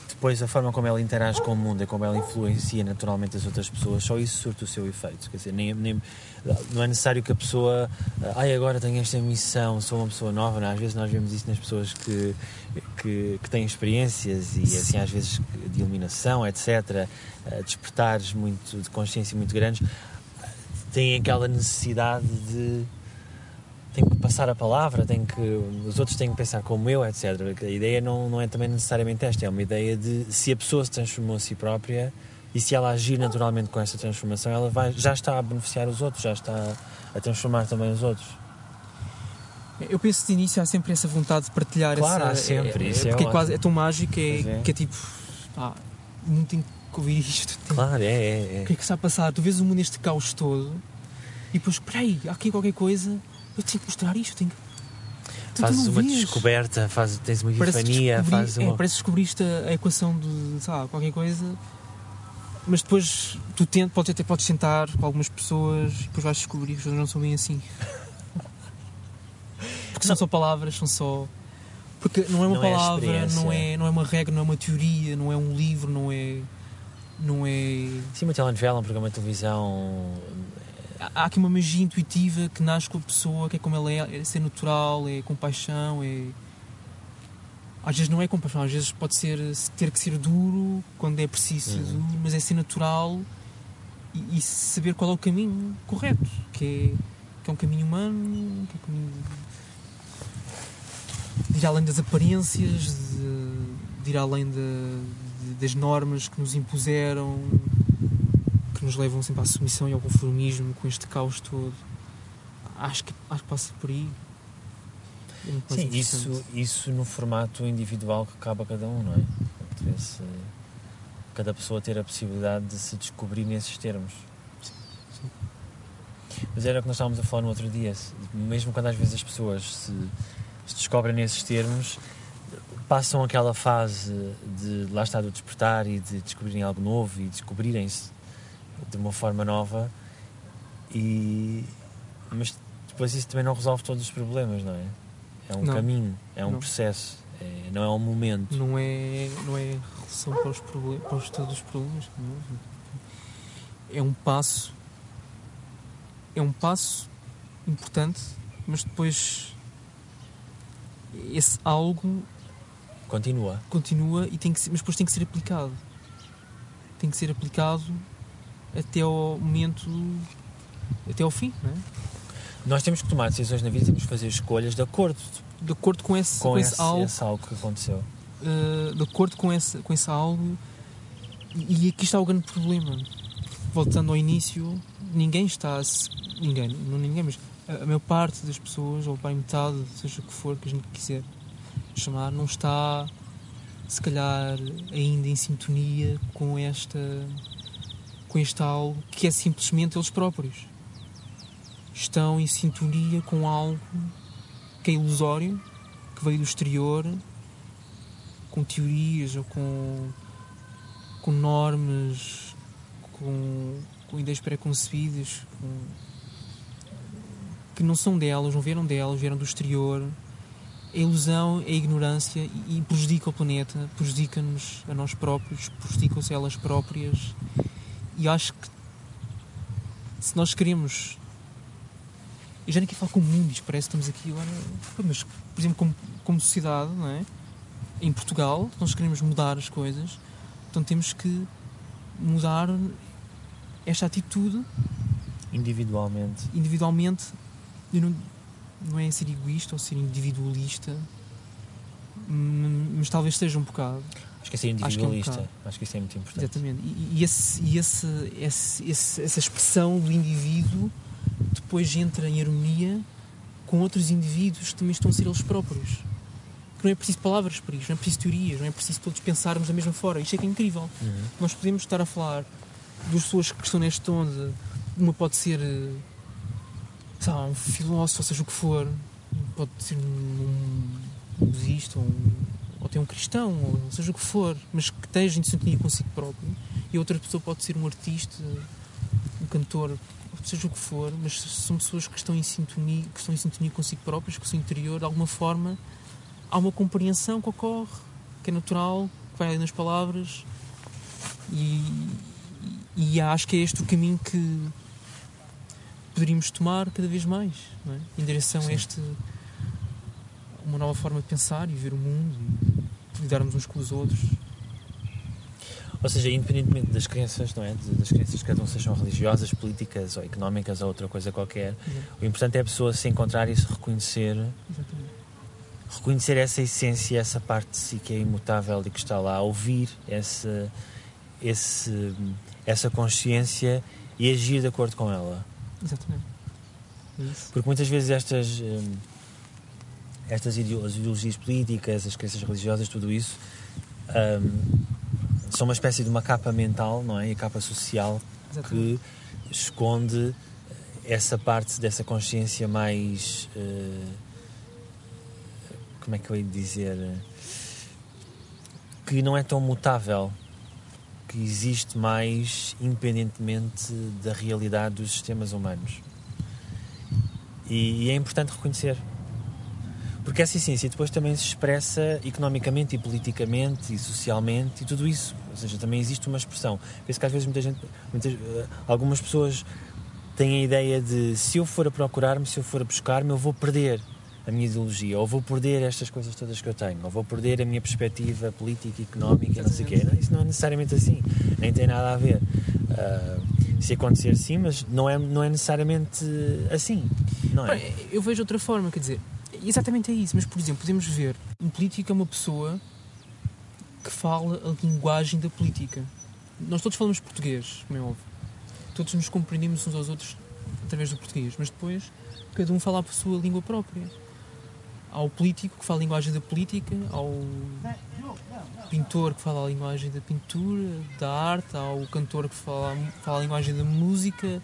depois a forma como ela interage com o mundo e como ela influencia naturalmente as outras pessoas, só isso surte o seu efeito. Quer dizer, não é necessário que a pessoa agora tenho esta missão, sou uma pessoa nova, não? Às vezes nós vemos isso nas pessoas que têm experiências e assim às vezes de iluminação, etc, despertares de consciência muito grandes, têm aquela necessidade de tenho que passar a palavra, os outros têm que pensar como eu, etc. A ideia não é também necessariamente esta, é uma ideia de se a pessoa se transformou a si própria e se ela agir naturalmente com esta transformação, ela já está a beneficiar os outros, já está a transformar também os outros. Eu penso que de início há sempre essa vontade de partilhar. Claro, há sempre. Porque é tão mágico, que é tipo, o mundo tem que ouvir isto. Claro, O que é que está a passar? Tu vês o mundo neste caos todo e depois, espera aí, há aqui qualquer coisa, eu tenho que mostrar isto, fazes uma descoberta, tens uma epifania, parece que descobriste a equação de, qualquer coisa, mas depois tu podes sentar com algumas pessoas e depois vais descobrir que as coisas não são bem assim. Porque são só palavras, porque não é uma palavra, não é uma regra, não é uma teoria, não é um livro, não é... Sim, uma telenovela, um programa de televisão. Há aqui uma magia intuitiva que nasce com a pessoa, que é como ela é ser natural, é compaixão, às vezes não é compaixão, às vezes pode ter que ser duro quando é preciso ser duro, mas é ser natural e saber qual é o caminho correto, que é um caminho humano, que é um caminho de ir além das aparências, de ir além das normas que nos impuseram, que nos levam sempre à submissão e ao conformismo com este caos todo. Acho que passa por aí. Sim, isso no formato individual que cabe a cada um, não é? Cada pessoa ter a possibilidade de se descobrir nesses termos. Sim. Mas era o que nós estávamos a falar no outro dia, mesmo quando às vezes as pessoas se descobrem nesses termos, passam aquela fase de lá está do despertar e de descobrirem algo novo e descobrirem-se de uma forma nova, mas depois isso também não resolve todos os problemas, não é? É um caminho, é um processo, não é um momento. Não é relação para todos os problemas. Não. É um passo importante, mas depois esse algo Continua e tem que ser, mas depois tem que ser aplicado. Tem que ser aplicado até ao momento, até ao fim, não é? Nós temos que tomar decisões na vida, temos que fazer escolhas de acordo com esse algo que aconteceu. De acordo com esse algo. E aqui está o grande problema. Voltando ao início, ninguém, mas a maior parte das pessoas, ou bem metade, seja o que for que a gente quiser chamar, não está, se calhar, ainda em sintonia com este algo que é simplesmente eles próprios. Estão em sintonia com algo que é ilusório, que veio do exterior, com teorias ou com normas, com ideias pré-concebidas, que não são delas, não vieram delas, vieram do exterior. A ilusão, a ignorância e prejudica o planeta, prejudica-nos a nós próprios, prejudicam-se a elas próprias. E acho que se nós queremos... Eu já nem quero falar como mundo, isto parece que estamos aqui agora... Mas, por exemplo, como sociedade, não é? Em Portugal, nós queremos mudar as coisas, então temos que mudar esta atitude individualmente. E não é ser egoísta ou ser individualista, mas talvez seja um bocado. Acho que é ser individualista. Acho que isso é muito importante. Exatamente. Essa expressão do indivíduo depois entra em harmonia com outros indivíduos que também estão a ser eles próprios. Porque não é preciso palavras para isto, não é preciso teorias, não é preciso todos pensarmos da mesma forma. Isto é que é incrível. Uhum. Nós podemos estar a falar duas pessoas que estão nesta onda. Uma pode ser, um filósofo, ou seja o que for, pode ser um budista ou até um cristão, ou seja o que for, mas que esteja em sintonia consigo próprio. E outra pessoa pode ser um artista, um cantor, seja o que for, mas são pessoas que estão em sintonia consigo próprios, que o seu interior, de alguma forma, há uma compreensão que ocorre, que é natural, que vai ali nas palavras, e acho que é este o caminho que poderíamos tomar cada vez mais, não é? Em direção a uma nova forma de pensar e ver o mundo e lidarmos uns com os outros. Ou seja, independentemente das crenças, não é? Das crenças que cada um sejam religiosas, políticas ou económicas ou outra coisa qualquer, o importante é a pessoa se encontrar e se reconhecer. Exatamente. Reconhecer essa essência, essa parte de si que é imutável e que está lá, ouvir essa consciência e agir de acordo com ela. Exatamente. Isso. Porque muitas vezes estas ideologias políticas, as crenças religiosas, tudo isso, são uma espécie de uma capa mental, não é? E capa social. Exatamente. Que esconde essa parte dessa consciência mais... como é que eu ia dizer? Que não é tão mutável, que existe mais independentemente da realidade dos sistemas humanos. E é importante reconhecer. Porque essa essência depois também se expressa economicamente e politicamente e socialmente e tudo isso. Ou seja, também existe uma expressão. Penso que às vezes algumas pessoas têm a ideia de se eu for a procurar-me, se eu for a buscar-me, eu vou perder a minha ideologia, ou vou perder estas coisas todas que eu tenho, ou vou perder a minha perspectiva política, económica, não sei o quê. Isso não é necessariamente assim, nem tem nada a ver. Se acontecer sim, mas não é necessariamente assim, não é? Eu vejo outra forma, quer dizer, exatamente é isso, mas por exemplo, podemos ver, um político é uma pessoa que fala a linguagem da política. Nós todos falamos português, como é óbvio. Todos nos compreendemos uns aos outros através do português, mas depois cada um fala a sua língua própria. Há o político que fala a linguagem da política, há o pintor que fala a linguagem da pintura, da arte, há o cantor que fala a linguagem da música.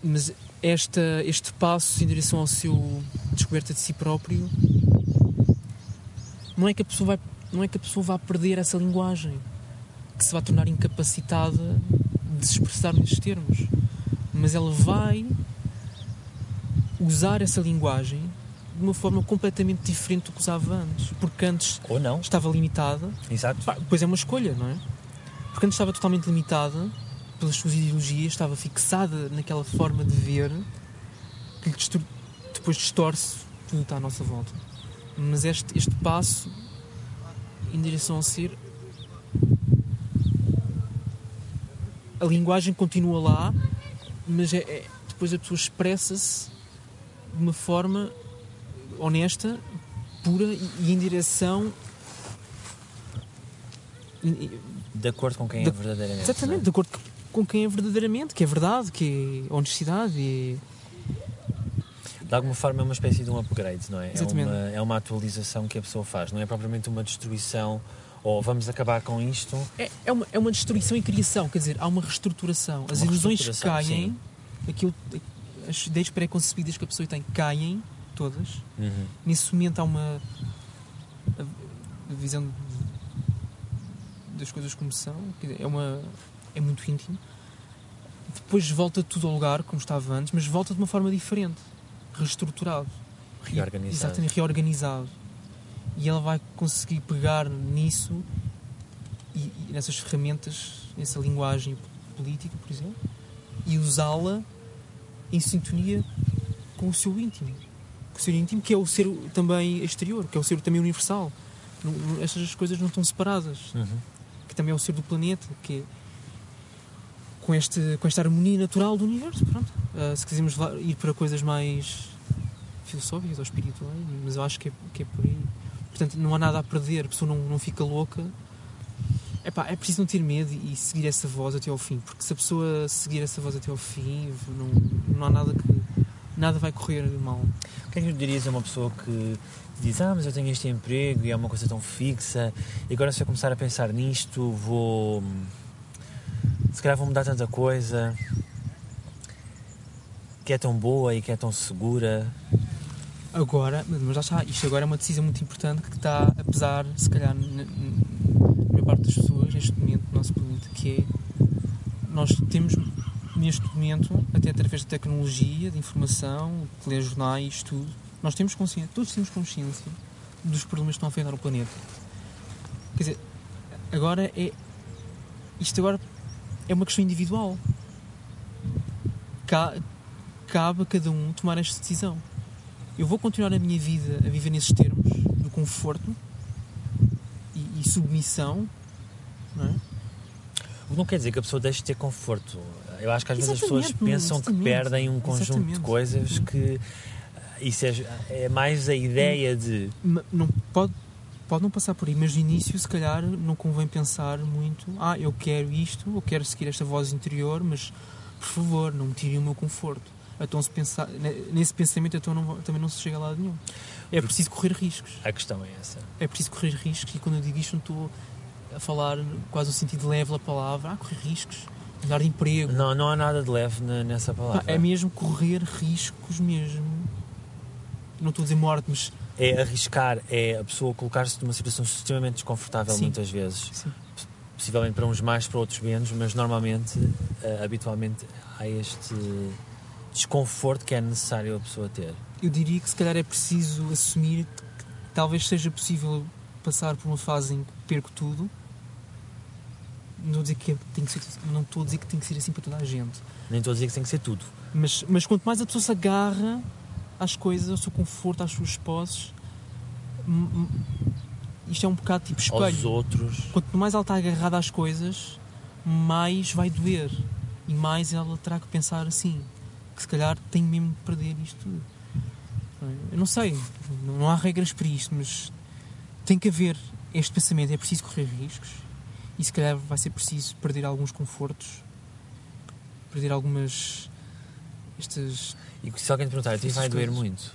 Mas este passo em direção ao seu descoberta de si próprio não é que a pessoa vá perder essa linguagem, que se vai tornar incapacitada de se expressar nesses termos, mas ela vai usar essa linguagem de uma forma completamente diferente do que usava antes, porque antes ou não. Estava limitada. Exato. Depois é uma escolha, não é? Porque antes estava totalmente limitada pelas suas ideologias, estava fixada naquela forma de ver que lhe depois distorce tudo que está à nossa volta. Mas este passo em direção ao ser, a linguagem continua lá, mas depois a pessoa expressa-se de uma forma honesta, pura e em direção... De acordo com quem é verdadeiramente. Exatamente, não é? de acordo com quem é verdadeiramente, que é verdade, que é honestidade. De alguma forma é uma espécie de um upgrade, não é? Exatamente. É uma atualização que a pessoa faz, não é propriamente uma destruição ou vamos acabar com isto. É uma destruição e criação, quer dizer, há uma reestruturação. As ilusões que caem, as ideias pré-concebidas que a pessoa tem caem, todas. Uhum. Nesse momento há uma a visão das coisas como são, é muito íntimo. Depois volta tudo ao lugar, como estava antes, mas volta de uma forma diferente, reestruturado. Reorganizado. Exatamente, reorganizado. E ela vai conseguir pegar nisso e nessas ferramentas, nessa linguagem política, por exemplo, e usá-la em sintonia com o seu íntimo. Com o seu íntimo, que é o ser também exterior, que é o ser também universal. Estas coisas não estão separadas. Uhum. Que também é o ser do planeta, que é com esta harmonia natural do universo. Pronto. Se quisermos ir para coisas mais filosóficas ou espirituais, mas eu acho que é por aí. Portanto, não há nada a perder, a pessoa não fica louca. É preciso não ter medo e seguir essa voz até ao fim, porque se a pessoa seguir essa voz até ao fim, não há nada vai correr mal. O que é que tu dirias a uma pessoa que diz, mas eu tenho este emprego e é uma coisa tão fixa e agora se eu começar a pensar nisto se calhar vou mudar tanta coisa que é tão boa e que é tão segura. Agora, mas já está, isto agora é uma decisão muito importante que está a pesar, se calhar, na maior parte das pessoas neste momento no nosso planeta, que é, nós temos neste momento, até através da tecnologia, de informação, de ler jornais, tudo, nós temos consciência, todos temos consciência dos problemas que estão a afetar o planeta. Quer dizer, isto agora é uma questão individual. Cabe a cada um tomar esta decisão. Eu vou continuar a minha vida a viver nesses termos de conforto e submissão, não é? O que não quer dizer que a pessoa deixe de ter conforto. Eu acho que às vezes as pessoas pensam que perdem um conjunto de coisas que isso é mais a ideia de... Não pode não passar por aí, mas no início se calhar não convém pensar muito, eu quero isto, eu quero seguir esta voz interior, mas por favor, não me tirem o meu conforto. Então, se pensar nesse pensamento, também não se chega a lado nenhum. É preciso correr riscos. A questão é essa. É preciso correr riscos, e quando eu digo isto, não estou a falar quase o sentido leve da palavra. Correr riscos, mudar de emprego. Não há nada de leve nessa palavra. É mesmo correr riscos mesmo. Não estou a dizer morte, mas... É arriscar, é a pessoa colocar-se numa situação extremamente desconfortável. Sim. Muitas vezes. Sim. Possivelmente para uns mais, para outros menos, mas normalmente, habitualmente, há este desconforto que é necessário a pessoa ter. Eu diria que se calhar é preciso assumir que talvez seja possível passar por uma fase em que perco tudo. Não estou a dizer que tem que ser assim para toda a gente. Nem estou a dizer que tem que ser tudo. Mas quanto mais a pessoa se agarra às coisas, ao seu conforto, às suas posses, isto é um bocado tipo espelho. Aos outros. Quanto mais ela está agarrada às coisas, mais vai doer. E mais ela terá que pensar assim, que se calhar tem mesmo de perder isto tudo. Eu não sei, não há regras para isto, mas tem que haver este pensamento, é preciso correr riscos e se calhar vai ser preciso perder alguns confortos, perder algumas estas... E se alguém te perguntar, a ti vai doer muito?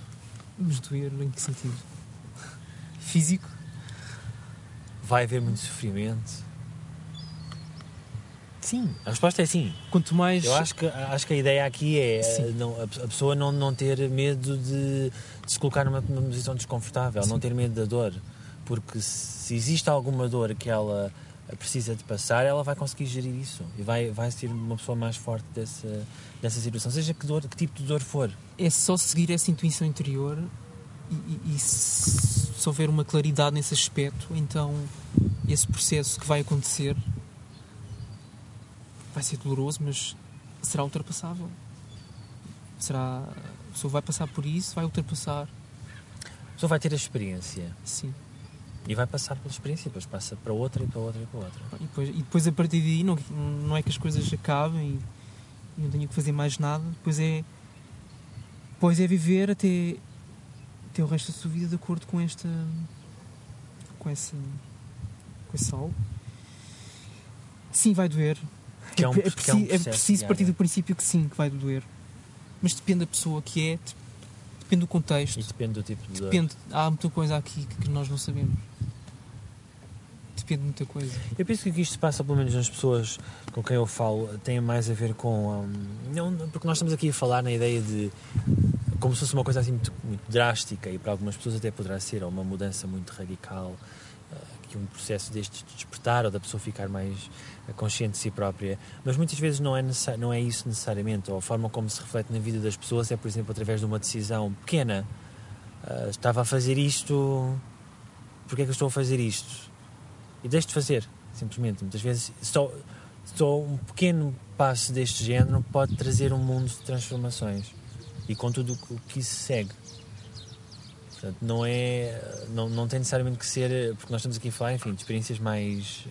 Mas doer em que sentido? Físico? Vai haver muito sofrimento? Sim, a resposta é sim. Quanto mais... Eu acho que a ideia aqui é a pessoa não ter medo de se colocar numa posição desconfortável, sim. Não ter medo da dor, porque se existe alguma dor que ela precisa de passar, ela vai conseguir gerir isso e vai ser uma pessoa mais forte dessa situação, seja que tipo de dor for. É só seguir essa intuição interior e se houver uma claridade nesse aspecto, então esse processo que vai acontecer vai ser doloroso, mas será ultrapassável. A pessoa vai passar por isso, vai ultrapassar. A pessoa vai ter a experiência. Sim. E vai passar pela experiência, depois passa para outra e para outra e para outra. E depois a partir daí não é que as coisas acabem e não tenho que fazer mais nada. Depois é viver até o resto da sua vida de acordo com esse algo. Sim, vai doer. É preciso partir do princípio que sim, que vai doer. Mas depende da pessoa que é, depende do contexto. E depende do tipo de dor. Há muita coisa aqui que nós não sabemos. Depende de muita coisa. Eu penso que isto se passa, pelo menos nas pessoas com quem eu falo, tem mais a ver com... porque nós estamos aqui a falar na ideia de... como se fosse uma coisa assim muito drástica, e para algumas pessoas até poderá ser uma mudança muito radical, que um processo deste de despertar, ou da pessoa ficar mais consciente de si própria. Mas muitas vezes não é isso necessariamente, ou a forma como se reflete na vida das pessoas é, por exemplo, através de uma decisão pequena. Estava a fazer isto, porque é que eu estou a fazer isto? E deixo de fazer, simplesmente. Muitas vezes só um pequeno passo deste género pode trazer um mundo de transformações, e com tudo o que isso segue. Portanto, não tem necessariamente que ser, porque nós estamos aqui a falar, enfim, de experiências mais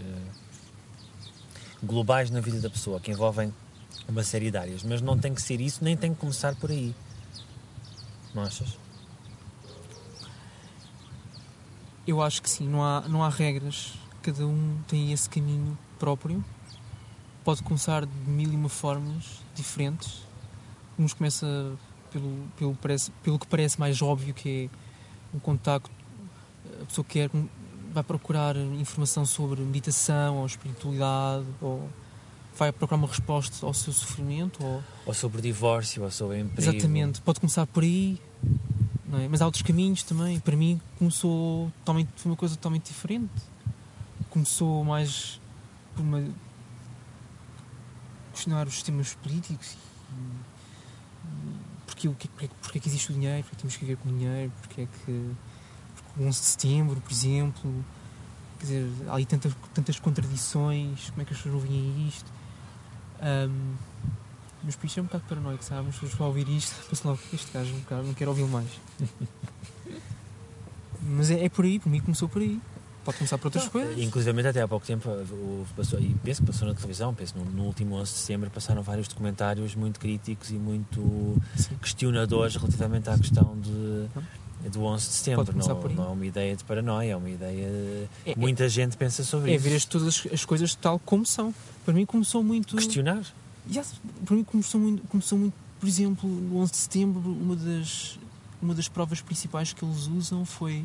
globais na vida da pessoa, que envolvem uma série de áreas, mas não tem que ser isso, nem tem que começar por aí. Não achas? Eu acho que sim, não há regras, cada um tem esse caminho próprio, pode começar de mil e uma formas diferentes. Uns começa pelo que parece mais óbvio, que é um contacto, a pessoa vai procurar informação sobre meditação ou espiritualidade, ou vai procurar uma resposta ao seu sofrimento, ou sobre divórcio, ou sobre emprego. Exatamente, pode começar por aí, não é? Mas há outros caminhos também. Para mim foi uma coisa totalmente diferente. Começou mais por questionar os sistemas políticos, porque é que existe o dinheiro, porque temos que viver com o dinheiro, porque o 11 de setembro, por exemplo, quer dizer, há ali tantas contradições, como é que as pessoas não veem isto? Mas por isso é um bocado paranoico, sabe? As pessoas vão ouvir isto, pensam logo, este gajo um bocado, não quero ouvi-lo mais. Mas é por aí, por mim começou por aí. Pode começar por outras coisas. Inclusive até há pouco tempo e penso que passou na televisão, penso no último 11 de setembro passaram vários documentários muito críticos e muito questionadores relativamente à questão do 11 de setembro. Não é uma ideia de paranoia, é uma ideia que muita gente pensa sobre isso. É ver todas as coisas tal como são. Para mim começou muito... Questionar? Para mim começou muito, por exemplo, no 11 de setembro, uma das provas principais que eles usam foi...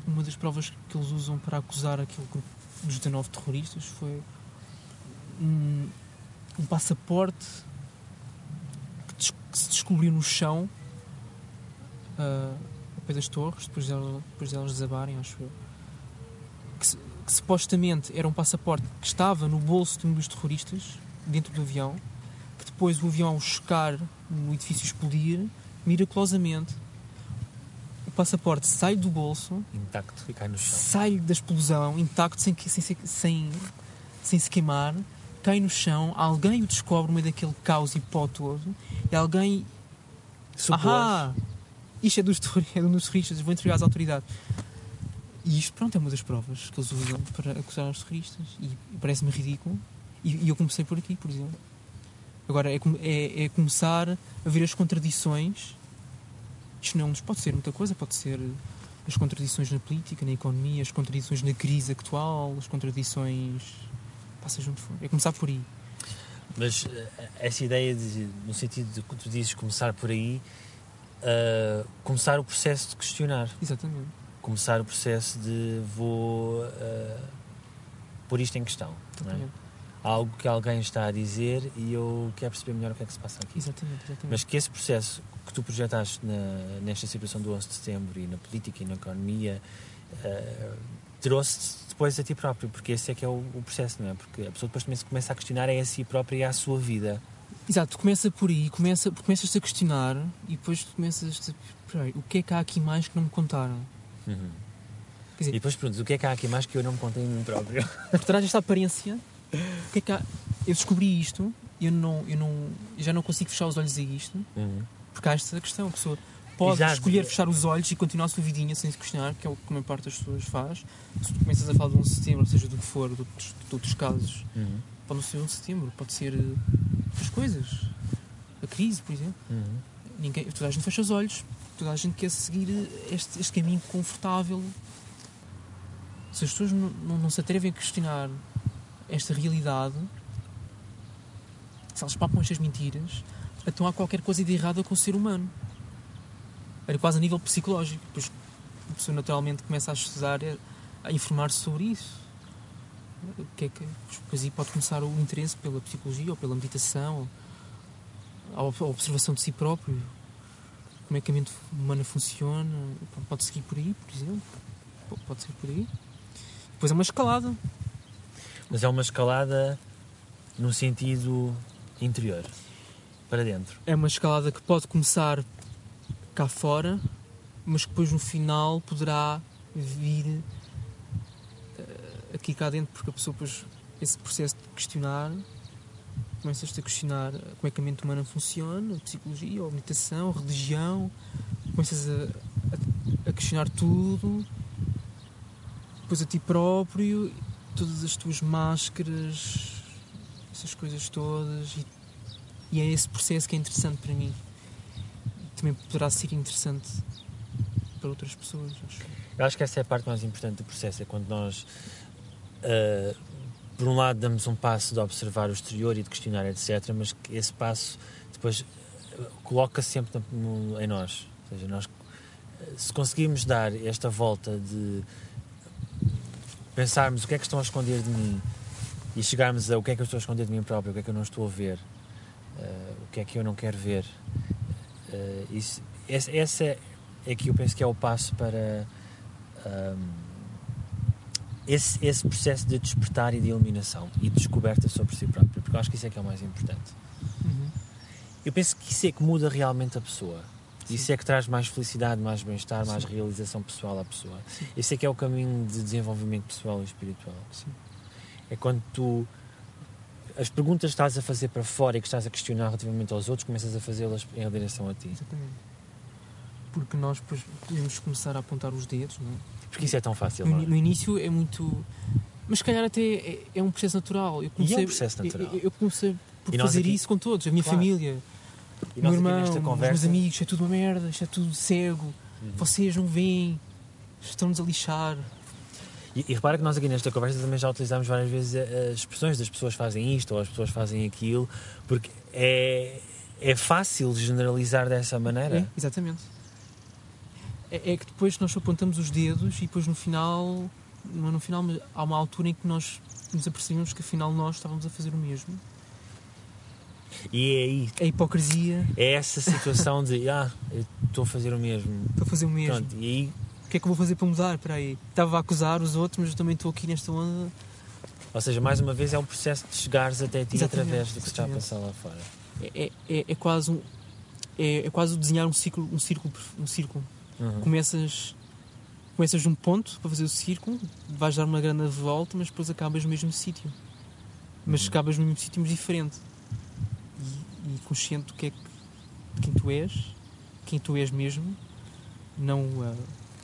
uma das provas que eles usam para acusar aquele grupo dos 19 terroristas foi um passaporte que se descobriu no chão ao pé das torres, depois de elas desabarem, acho eu, que supostamente era um passaporte que estava no bolso de um dos terroristas dentro do avião, que depois o avião ao chocar no edifício explodir, miraculosamente o passaporte sai do bolso intacto e cai no chão, sai da explosão intacto, sem se queimar, cai no chão, alguém o descobre no meio daquele caos e pó todo, e alguém isto é um dos terroristas, vou entregar às autoridades. E isto, pronto, é uma das provas que eles usam para acusar os terroristas, e parece-me ridículo, e eu comecei por aqui, por exemplo. Agora é começar a ver as contradições. Isto não pode ser muita coisa, pode ser as contradições na política, na economia, as contradições na crise atual, as contradições... seja onde for. É começar por aí. Mas essa ideia, no sentido de que tu dizes começar por aí, começar o processo de questionar. Exatamente. Começar o processo de vou pôr isto em questão. Exatamente. Não é? Algo que alguém está a dizer e eu quero perceber melhor o que é que se passa aqui. Exatamente. Mas que esse processo que tu projetaste nesta situação do 11 de setembro e na política e na economia trouxe depois a ti próprio, porque esse é que é o processo, não é? Porque a pessoa depois também se começa a questionar é a si própria e à sua vida. Exato, começa por aí, começas a questionar e depois tu começas a... o que é que há aqui mais que não me contaram? Uhum. Quer dizer, E depois perguntas, o que é que há aqui mais que eu não me contei em mim próprio? por trás desta aparência, o que é que há? Eu descobri isto e eu já não consigo fechar os olhos a isto, porque há esta questão. A pessoa pode escolher fechar os olhos e continuar a sua vidinha sem se questionar, que é o que a maior parte das pessoas faz. Se tu começas a falar de 11 de setembro, seja do que for, de outros casos, pode não ser 11 de setembro, pode ser outras coisas. A crise, por exemplo. Toda a gente fecha os olhos, toda a gente quer seguir este caminho confortável. Se as pessoas não se atrevem a questionar esta realidade, se elas papam estas mentiras, então há qualquer coisa de errada com o ser humano. Era quase a nível psicológico. Depois a pessoa naturalmente começa a estudar, a informar-se sobre isso. O que é que... Depois aí pode começar o interesse pela psicologia ou pela meditação, a observação de si próprio, como é que a mente humana funciona. Pode seguir por aí, por exemplo. Pode seguir por aí. Depois é uma escalada. Mas é uma escalada no sentido interior, para dentro. É uma escalada que pode começar cá fora, mas que depois no final poderá vir aqui cá dentro, porque a pessoa depois, esse processo de questionar, começas-te a questionar como é que a mente humana funciona, a psicologia, a meditação, a religião, começas a questionar tudo, depois a ti próprio, todas as tuas máscaras, essas coisas todas, e é esse processo que é interessante para mim. Também poderá ser interessante para outras pessoas, acho. Eu acho que essa é a parte mais importante do processo, é quando nós, por um lado, damos um passo de observar o exterior e de questionar, etc., mas que esse passo depois coloca sempre em nós. Ou seja, nós, se conseguirmos dar esta volta de pensarmos o que é que estão a esconder de mim e chegarmos a o que é que eu estou a esconder de mim próprio, o que é que eu não estou a ver, o que é que eu não quero ver, essa é que eu penso que é o passo para esse processo de despertar e de iluminação e de descoberta sobre si próprio, porque eu acho que isso é que é o mais importante. Eu penso que isso é que muda realmente a pessoa. Sim. Isso é que traz mais felicidade, mais bem-estar, mais realização pessoal à pessoa. Sim. Esse é que é o caminho de desenvolvimento pessoal e espiritual. Sim. É quando tu as perguntas que estás a fazer para fora e que estás a questionar relativamente aos outros, começas a fazê-las em direção a ti. Exatamente. Porque nós depois podemos começar a apontar os dedos, não é? Porque isso é tão fácil, no início é muito... Mas se calhar até é um processo natural. E é um processo natural. Eu comecei por fazer aqui... isso com todos. A minha família, o meu irmão, os meus amigos, é tudo uma merda, isto é tudo cego. Vocês não veem, estão-nos a lixar. E repara que nós aqui nesta conversa também já utilizámos várias vezes as expressões das pessoas fazem isto ou as pessoas fazem aquilo, porque é fácil generalizar dessa maneira. É, exatamente. É que depois nós apontamos os dedos e depois no final, não é no final, mas há uma altura em que nós nos apercebemos que afinal nós estávamos a fazer o mesmo. E é aí. A hipocrisia. É essa situação de, eu estou a fazer o mesmo. Estou a fazer o mesmo. Pronto, e aí... O que é que eu vou fazer para mudar? Espera aí. Estava a acusar os outros, mas eu também estou aqui nesta onda. Ou seja, mais uma vez é um processo de chegares até ti através do que se está a passar lá fora. É quase o desenhar um círculo. Começas num ponto para fazer o círculo, vais dar uma grande volta, mas depois acabas no mesmo sítio. Mas acabas no mesmo sítio, mas diferente. E consciente do que é de quem tu és mesmo, não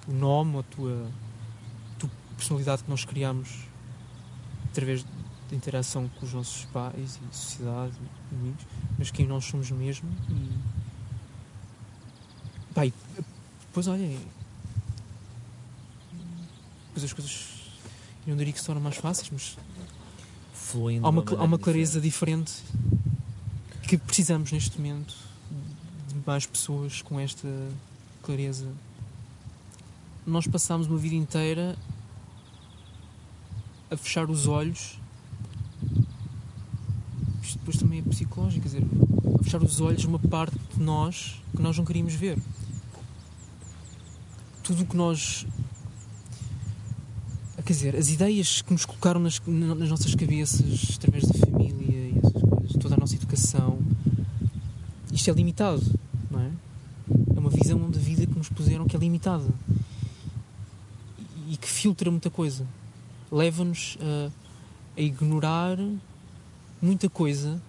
o nome ou a tua personalidade que nós criamos através da interação com os nossos pais e sociedade e amigos, mas quem nós somos mesmo. E depois olha, depois as coisas, eu não diria que se tornam mais fáceis, mas fluindo há uma clareza diferente que precisamos neste momento de mais pessoas com esta clareza. Nós passámos uma vida inteira a fechar os olhos. Isto depois também é psicológico, quer dizer, a fechar os olhos uma parte de nós que nós não queríamos ver. Tudo o que nós... Quer dizer, as ideias que nos colocaram nas nossas cabeças através da família e essas coisas, toda a nossa educação, isto é limitado, não é? É uma visão da vida que nos puseram que é limitada. e que filtra muita coisa. Leva-nos a ignorar muita coisa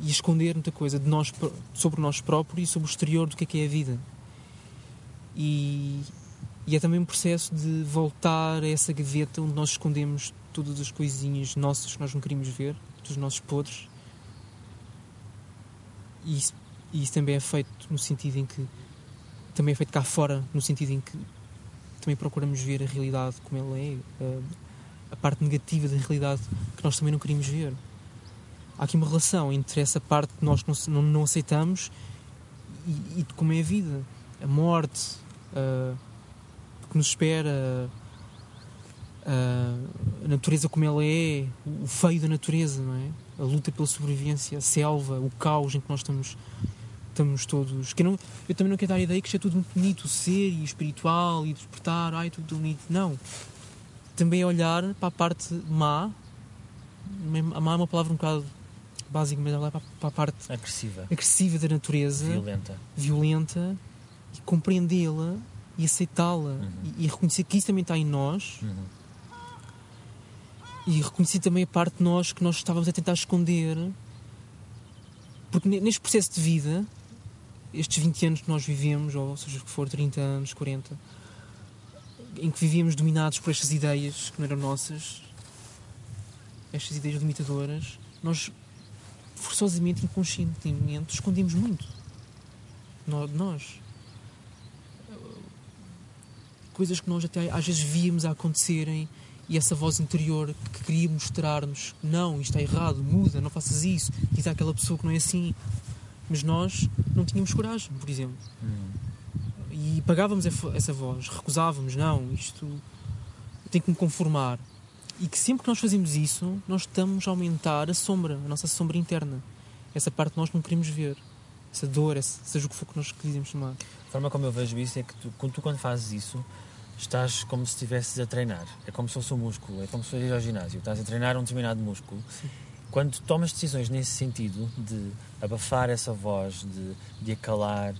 e a esconder muita coisa de nós, sobre nós próprios e sobre o exterior do que é a vida. E é também um processo de voltar a essa gaveta onde nós escondemos todas as coisinhas nossas que nós não queríamos ver, dos nossos podres. E isso também é feito no sentido em que... Também é feito cá fora, no sentido em que também procuramos ver a realidade como ela é, a parte negativa da realidade que nós também não queríamos ver. Há aqui uma relação entre essa parte que nós não aceitamos e de como é a vida, a morte, que nos espera, a natureza como ela é, o feio da natureza, não é? A luta pela sobrevivência, a selva, o caos em que nós estamos todos... Eu também não quero dar a ideia que isto é tudo muito bonito, o ser e o espiritual e despertar, tudo bonito. Não. Também é olhar para a parte má. A má é uma palavra um bocado básica, mas olhar para a parte agressiva da natureza, violenta, e compreendê-la e aceitá-la, e reconhecer que isso também está em nós, e reconhecer também a parte de nós que nós estávamos a tentar esconder, porque neste processo de vida, estes 20 anos que nós vivemos, ou seja, que for 30 anos, 40, em que vivíamos dominados por estas ideias que não eram nossas, estas ideias limitadoras, nós forçosamente, inconscientemente, escondemos muito de nós. Coisas que nós até às vezes víamos a acontecerem, e essa voz interior que queria mostrar-nos: não, isto está errado, muda, não faças isso, diz àquela pessoa que não é assim. Mas nós não tínhamos coragem, por exemplo. E pagávamos essa voz, recusávamos: não, isto tem que me conformar. E que sempre que nós fazemos isso, nós estamos a aumentar a nossa sombra interna. Essa parte que nós não queremos ver. Essa dor, seja o que for que nós quisermos chamar. A forma como eu vejo isso é que tu quando fazes isso, estás como se estivesses a treinar. É como se fosse um músculo, é como se fosse ir ao ginásio. Estás a treinar um determinado músculo. Sim. Quando tomas decisões nesse sentido, de abafar essa voz, de acalar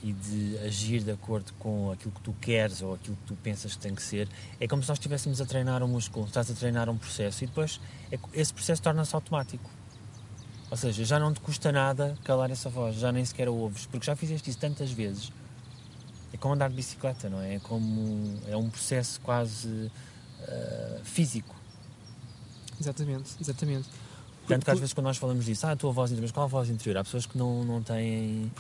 e de agir de acordo com aquilo que tu queres ou aquilo que tu pensas que tem que ser, é como se nós estivéssemos a treinar um músculo, estás a treinar um processo, e depois esse processo torna-se automático. Ou seja, já não te custa nada calar essa voz, já nem sequer a ouves, porque já fizeste isso tantas vezes. É como andar de bicicleta, não é? É um processo quase físico. Exatamente. Tanto que às vezes quando nós falamos disso, a tua voz interior, mas qual a voz interior? Há pessoas que não têm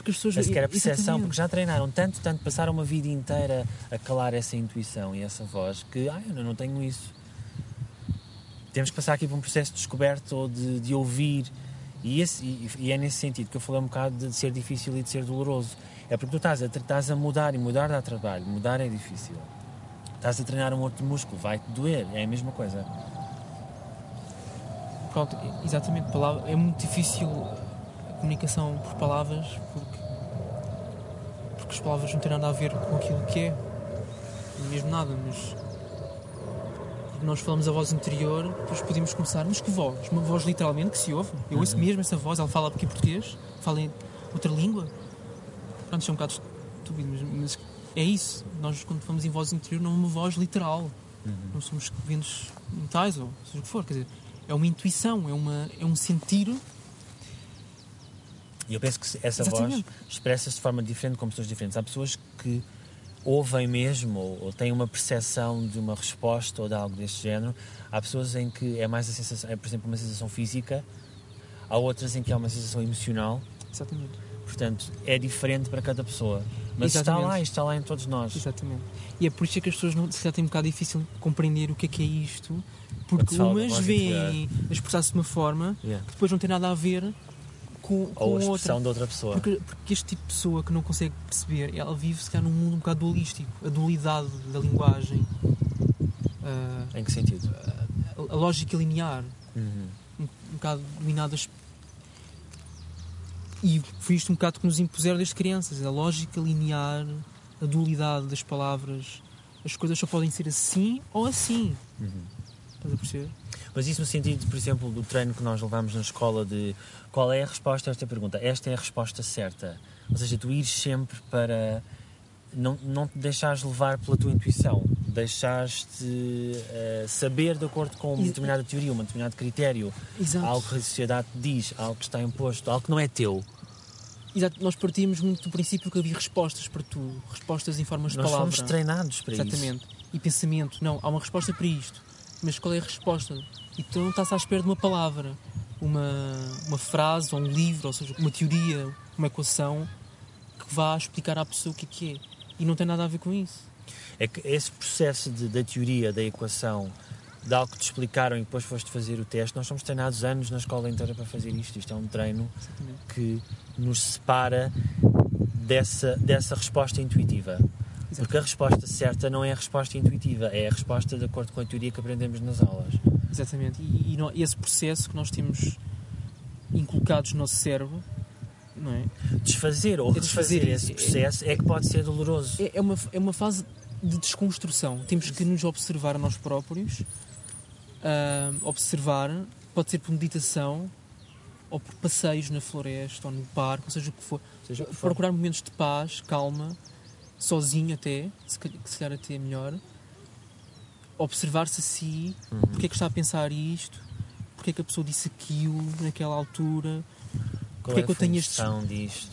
sequer a percepção, porque já treinaram tanto, passaram uma vida inteira a calar essa intuição e essa voz, que eu não tenho isso. Temos que passar aqui por um processo de descoberta ou de ouvir, e é nesse sentido que eu falei um bocado de ser difícil e de ser doloroso. É porque tu estás a mudar, e mudar dá trabalho, mudar é difícil. Estás a treinar um outro músculo, vai-te doer, é a mesma coisa. Pronto, exatamente. É muito difícil a comunicação por palavras, porque as palavras não têm nada a ver com aquilo que é, mesmo nada, mas quando nós falamos a voz interior, depois podemos começar: mas que voz? Uma voz literalmente que se ouve? Eu ouço mesmo essa voz, ela fala aqui português, fala em outra língua. Pronto, isto é um bocado estúpido, mas é isso. Nós, quando falamos em voz interior, não é uma voz literal. Não somos ventos mentais, ou seja o que for, quer dizer, é uma intuição, é um sentir. E eu penso que essa voz expressa-se de forma diferente com pessoas diferentes. Há pessoas que ouvem mesmo ou têm uma percepção de uma resposta ou de algo deste género. Há pessoas em que é mais a sensação, por exemplo, uma sensação física. Há outras em que é uma sensação emocional. Exatamente. Portanto, é diferente para cada pessoa. Mas está lá em todos nós. Exatamente. E é por isso que as pessoas se calhar têm um bocado difícil compreender o que é isto, porque umas veem a expressar-se de uma forma que depois não tem nada a ver com ou a expressão de outra pessoa. Porque este tipo de pessoa que não consegue perceber, ela vive se calhar num mundo um bocado dualístico. A dualidade da linguagem. Em que sentido? A lógica linear. Um bocado dominadas. E foi isto um bocado que nos impuseram desde crianças. A lógica linear, a dualidade das palavras. As coisas só podem ser assim ou assim. Estás a perceber? Mas isso no sentido, por exemplo, do treino que nós levamos na escola, de qual é a resposta a esta pergunta? Esta é a resposta certa. Ou seja, tu ires sempre para não te deixares levar pela tua intuição, deixares-te saber de acordo com uma determinada teoria, um determinado critério, Exato. algo que a sociedade te diz, algo que está imposto, algo que não é teu. Exato, nós partimos muito do princípio que havia respostas para tudo, respostas em formas de Nós palavra. fomos treinados para Exatamente. E pensamento, não, há uma resposta para isto, mas qual é a resposta? E tu não estás à espera de uma palavra, uma frase, ou um livro, ou seja, uma teoria, uma equação que vá explicar à pessoa o que é. E não tem nada a ver com isso. É que esse processo da teoria, da equação, de algo que te explicaram e depois foste fazer o teste, nós somos treinados anos na escola inteira para fazer isto. Isto é um treino que nos separa dessa resposta intuitiva. Porque a resposta certa não é a resposta intuitiva, é a resposta de acordo com a teoria que aprendemos nas aulas. Exatamente. E esse processo que nós temos inculcados no nosso cérebro, não é? Desfazer ou refazer esse processo é que pode ser doloroso. É uma fase de desconstrução. Temos que nos observar a nós próprios. Observar, pode ser por meditação ou por passeios na floresta ou no parque, ou seja o que for. Procurar momentos de paz, calma, sozinho até, se calhar até é melhor. Observar-se a si, porque é que está a pensar isto, porque é que a pessoa disse aquilo naquela altura, porque é que eu tenho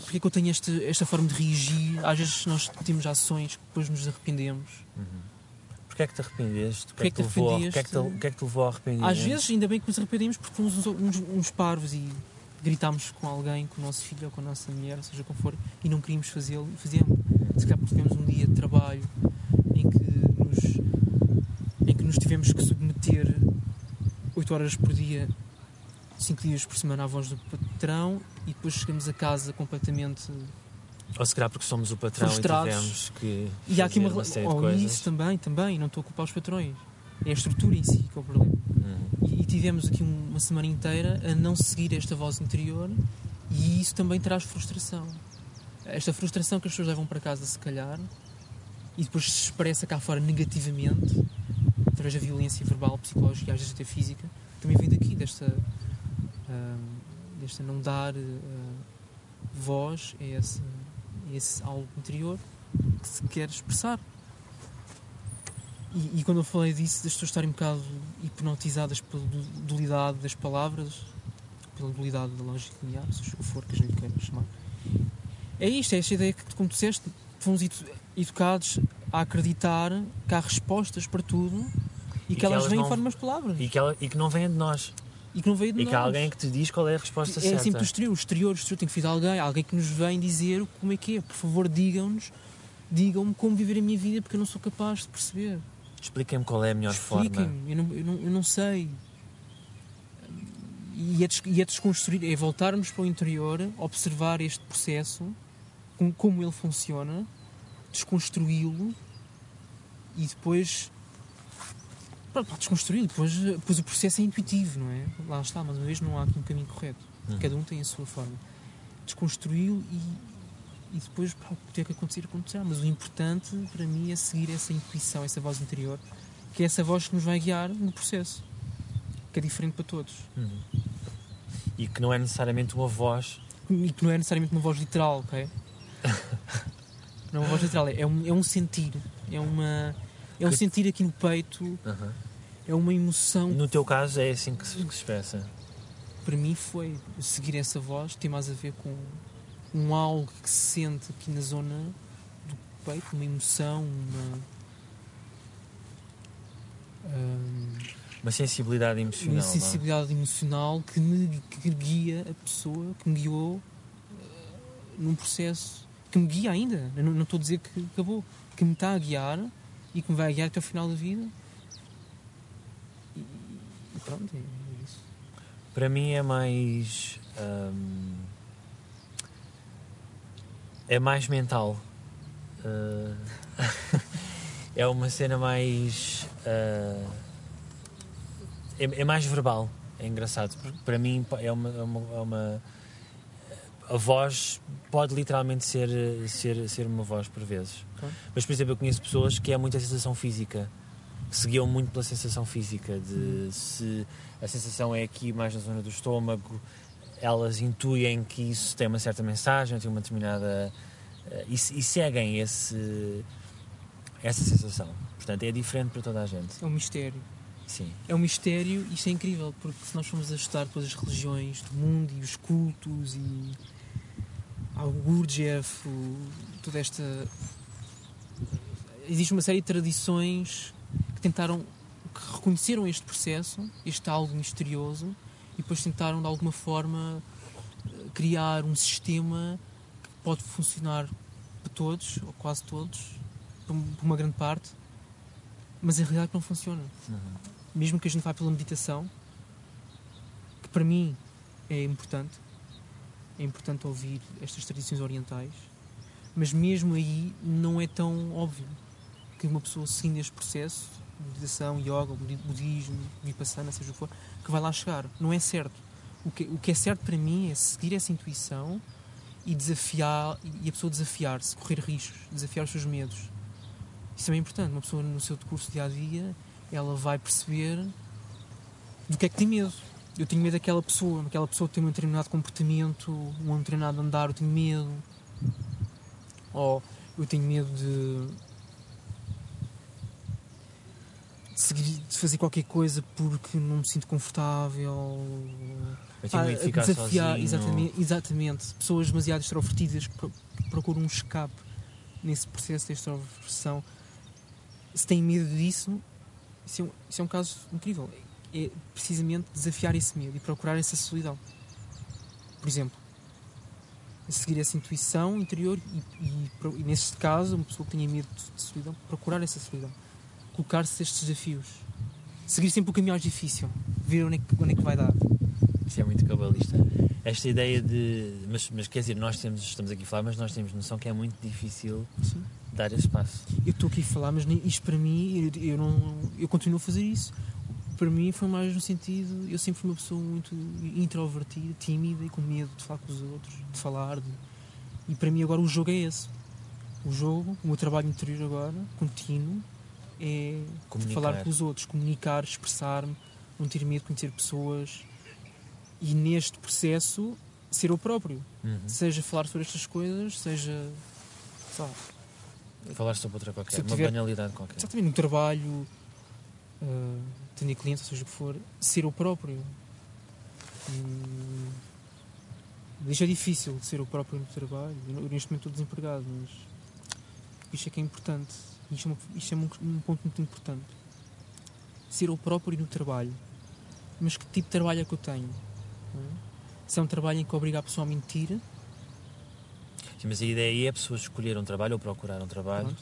porque é que eu tenho esta forma de reagir. Às vezes nós temos ações que depois nos arrependemos. Porquê é que te arrependeste? O que é que te levou a arrepender? Às vezes, ainda bem que nos arrependemos porque fomos uns parvos e gritámos com alguém, com o nosso filho ou com a nossa mulher, seja como for, e não queríamos fazê-lo e fazemos. Se calhar porque tivemos um dia de trabalho em que nos tivemos que submeter 8 horas por dia, 5 dias por semana à voz do patrão, e depois chegamos a casa completamente... Ou se calhar porque somos o patrão frustrados. E tivemos que e há aqui uma série de coisas. Isso também, não estou a culpar os patrões. É a estrutura em si que é o problema. E tivemos aqui uma semana inteira a não seguir esta voz interior, e isso também traz frustração. Esta frustração que as pessoas levam para casa, se calhar, e depois se expressa cá fora negativamente, através da violência verbal, psicológica e às vezes até física, também vem daqui, desta não dar voz a esse algo interior que se quer expressar. E quando eu falei disso, das pessoas estarem um bocado hipnotizadas pela dualidade das palavras, pela dualidade da lógica linear, seja o que for que a gente queira chamar, é isto, é esta ideia que, como tu disseste, fomos educados a acreditar que há respostas para tudo e que elas vêm em formas de palavras. E que não vêm de nós. E que não veio de nós. E que há alguém que te diz qual é a resposta certa. É sempre o exterior tem que vir de alguém que nos vem dizer como é que é. Por favor, digam-me como viver a minha vida, porque eu não sou capaz de perceber. Expliquem-me qual é a melhor forma. Expliquem-me, eu não sei. E é desconstruir, é voltarmos para o interior, observar este processo, como ele funciona, desconstruí-lo e depois... Para desconstruí-lo, depois o processo é intuitivo, não é? Lá está, mas uma vez não há aqui um caminho correto. Cada um tem a sua forma. Desconstruí-lo e depois o que tem que acontecerá. Mas o importante para mim é seguir essa intuição, essa voz interior, que é essa voz que nos vai guiar no processo, que é diferente para todos. E que não é necessariamente uma voz... E que não é necessariamente uma voz literal, ok? Não é uma voz literal, é um sentir, é um sentir aqui no peito, é uma emoção. No teu caso é assim que se expressa? Para mim foi seguir essa voz, tem mais a ver com algo que se sente aqui na zona do peito, uma emoção, uma sensibilidade emocional. Uma sensibilidade emocional que guia a pessoa, que me guiou num processo, que me guia ainda, eu não estou a dizer que acabou, que me está a guiar e que me vai guiar até ao final da vida. E pronto, é isso. Para mim é mais... é mais mental. É uma cena mais... é mais verbal. É engraçado, porque para mim é uma a voz pode literalmente ser uma voz por vezes. Mas, por exemplo, eu conheço pessoas que é muita sensação física, que se guiam muito pela sensação física, de se a sensação é aqui mais na zona do estômago, elas intuem que isso tem uma certa mensagem, tem uma determinada e seguem essa sensação. Portanto, é diferente para toda a gente. É um mistério. Sim. É um mistério e isto é incrível, porque se nós formos a estudar todas as religiões do mundo e os cultos e o Gurdjieff, toda esta... Existe uma série de tradições que reconheceram este processo, este algo misterioso, e depois tentaram de alguma forma criar um sistema que pode funcionar para todos, ou quase todos, por uma grande parte, mas em realidade não funciona. Mesmo que a gente vá pela meditação, que para mim é importante ouvir estas tradições orientais, mas mesmo aí não é tão óbvio que uma pessoa seguindo este processo, meditação, yoga, budismo, vipassana, seja o que for, que vai lá chegar. Não é certo. O que é certo para mim é seguir essa intuição e a pessoa desafiar-se, correr riscos, desafiar os seus medos. Isso é importante. Uma pessoa no seu curso dia-a-dia, ela vai perceber do que é que tem medo. Eu tenho medo daquela pessoa tem um determinado comportamento, um determinado andar, eu tenho medo. Ou eu tenho medo de fazer qualquer coisa porque não me sinto confortável. Eu tenho medo de ficar desafiar, sozinho. exatamente. Pessoas demasiado extrovertidas que procuram um escape nesse processo de extroversão. Se têm medo disso, isso é um caso incrível. É precisamente desafiar esse medo e procurar essa solidão. Por exemplo, seguir essa intuição interior e nesse caso, uma pessoa que tenha medo de solidão, procurar essa solidão. Colocar-se estes desafios. Seguir sempre o caminho mais difícil. Ver onde é que vai dar. Isso é muito cabalista. Esta ideia de... Mas quer dizer, estamos aqui a falar, mas nós temos noção que é muito difícil dar esse passo. Eu estou aqui a falar, mas isto para mim, eu continuo a fazer isso. Para mim foi mais no sentido... Eu sempre fui uma pessoa muito introvertida, tímida e com medo de falar com os outros, de falar. E para mim agora o jogo é esse. O meu trabalho interior agora, contínuo, é falar com os outros, comunicar, expressar-me, não ter medo de conhecer pessoas e neste processo ser eu próprio. Seja falar sobre estas coisas, seja falar sobre outra qualquer, uma banalidade qualquer. Exatamente, no trabalho, atender clientes, ou seja o que for, ser eu próprio. Isto é difícil de ser eu próprio no trabalho. Eu neste momento estou desempregado, mas isto é que é importante. Isto é um ponto muito importante. Ser eu próprio no trabalho. Mas que tipo de trabalho é que eu tenho? Se é um trabalho em que obriga a pessoa a mentir... Sim, mas a ideia é a pessoa escolher um trabalho ou procurar um trabalho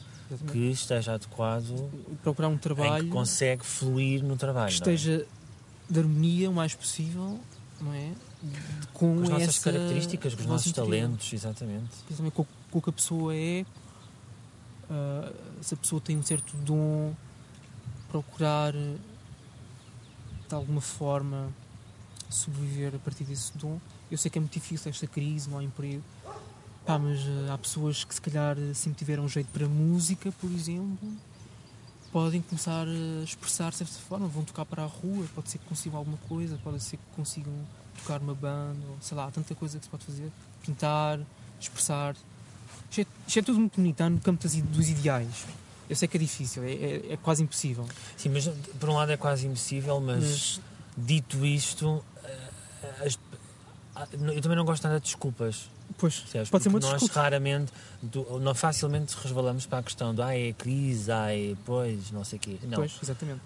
que esteja adequado, procurar um trabalho em que consegue fluir no trabalho, que esteja de harmonia o mais possível, não é? Com as nossas características, com os nossos talentos, exatamente. Com o que a pessoa é. Se a pessoa tem um certo dom, procurar de alguma forma sobreviver a partir desse dom. Eu sei que é muito difícil esta crise, não há emprego, mas há pessoas que se calhar sempre tiveram jeito para música, por exemplo, podem começar a expressar-se desta forma, vão tocar para a rua, pode ser que consigam alguma coisa, pode ser que consigam tocar uma banda, ou sei lá, há tanta coisa que se pode fazer, pintar, expressar. Isto é tudo muito bonito, no campo dos ideais. Eu sei que é difícil, é quase impossível. Sim, mas por um lado é quase impossível, mas dito isto, eu também não gosto nada de desculpas. Pois, percebes? pode ser uma desculpa. desculpa. Nós facilmente resvalamos para a questão do é crise, pois, não sei o quê. Não. Pois, exatamente.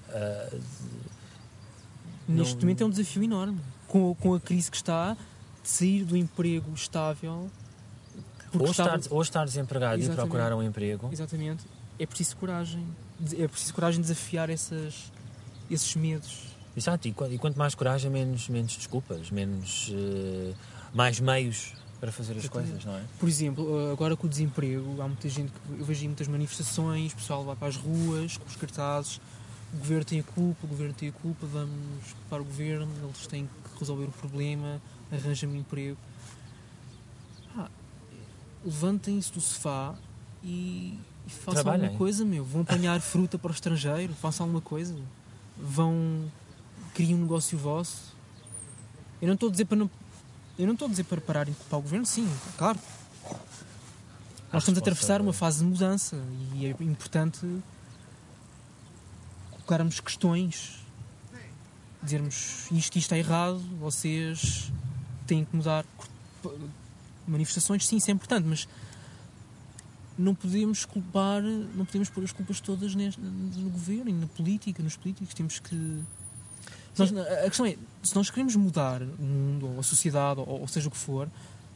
Neste momento é um desafio enorme. Com a crise que está, de sair do emprego estável... Ou estar desempregado e procurar um emprego. Exatamente. É preciso coragem. É preciso coragem de desafiar esses medos. Exato. E quanto mais coragem, menos desculpas, mais meios para fazer as coisas, não é? Por exemplo, agora com o desemprego, há muita gente eu vejo muitas manifestações, o pessoal vai para as ruas, com os cartazes, o governo tem a culpa, vamos para o governo, eles têm que resolver o problema, arranjam-me um emprego. Levantem-se do sofá e façam alguma coisa, vão apanhar fruta para o estrangeiro, façam alguma coisa, criem um negócio vosso. Eu não estou a dizer para pararem de culpar o governo, sim, claro. Nós estamos a atravessar uma fase de mudança e é importante colocarmos questões, dizermos isto está errado, vocês têm que mudar. Manifestações, sim, isso é importante, mas não podemos pôr as culpas todas no governo e na política, nos políticos. Temos que... a questão é, se nós queremos mudar o mundo, ou a sociedade, ou seja o que for,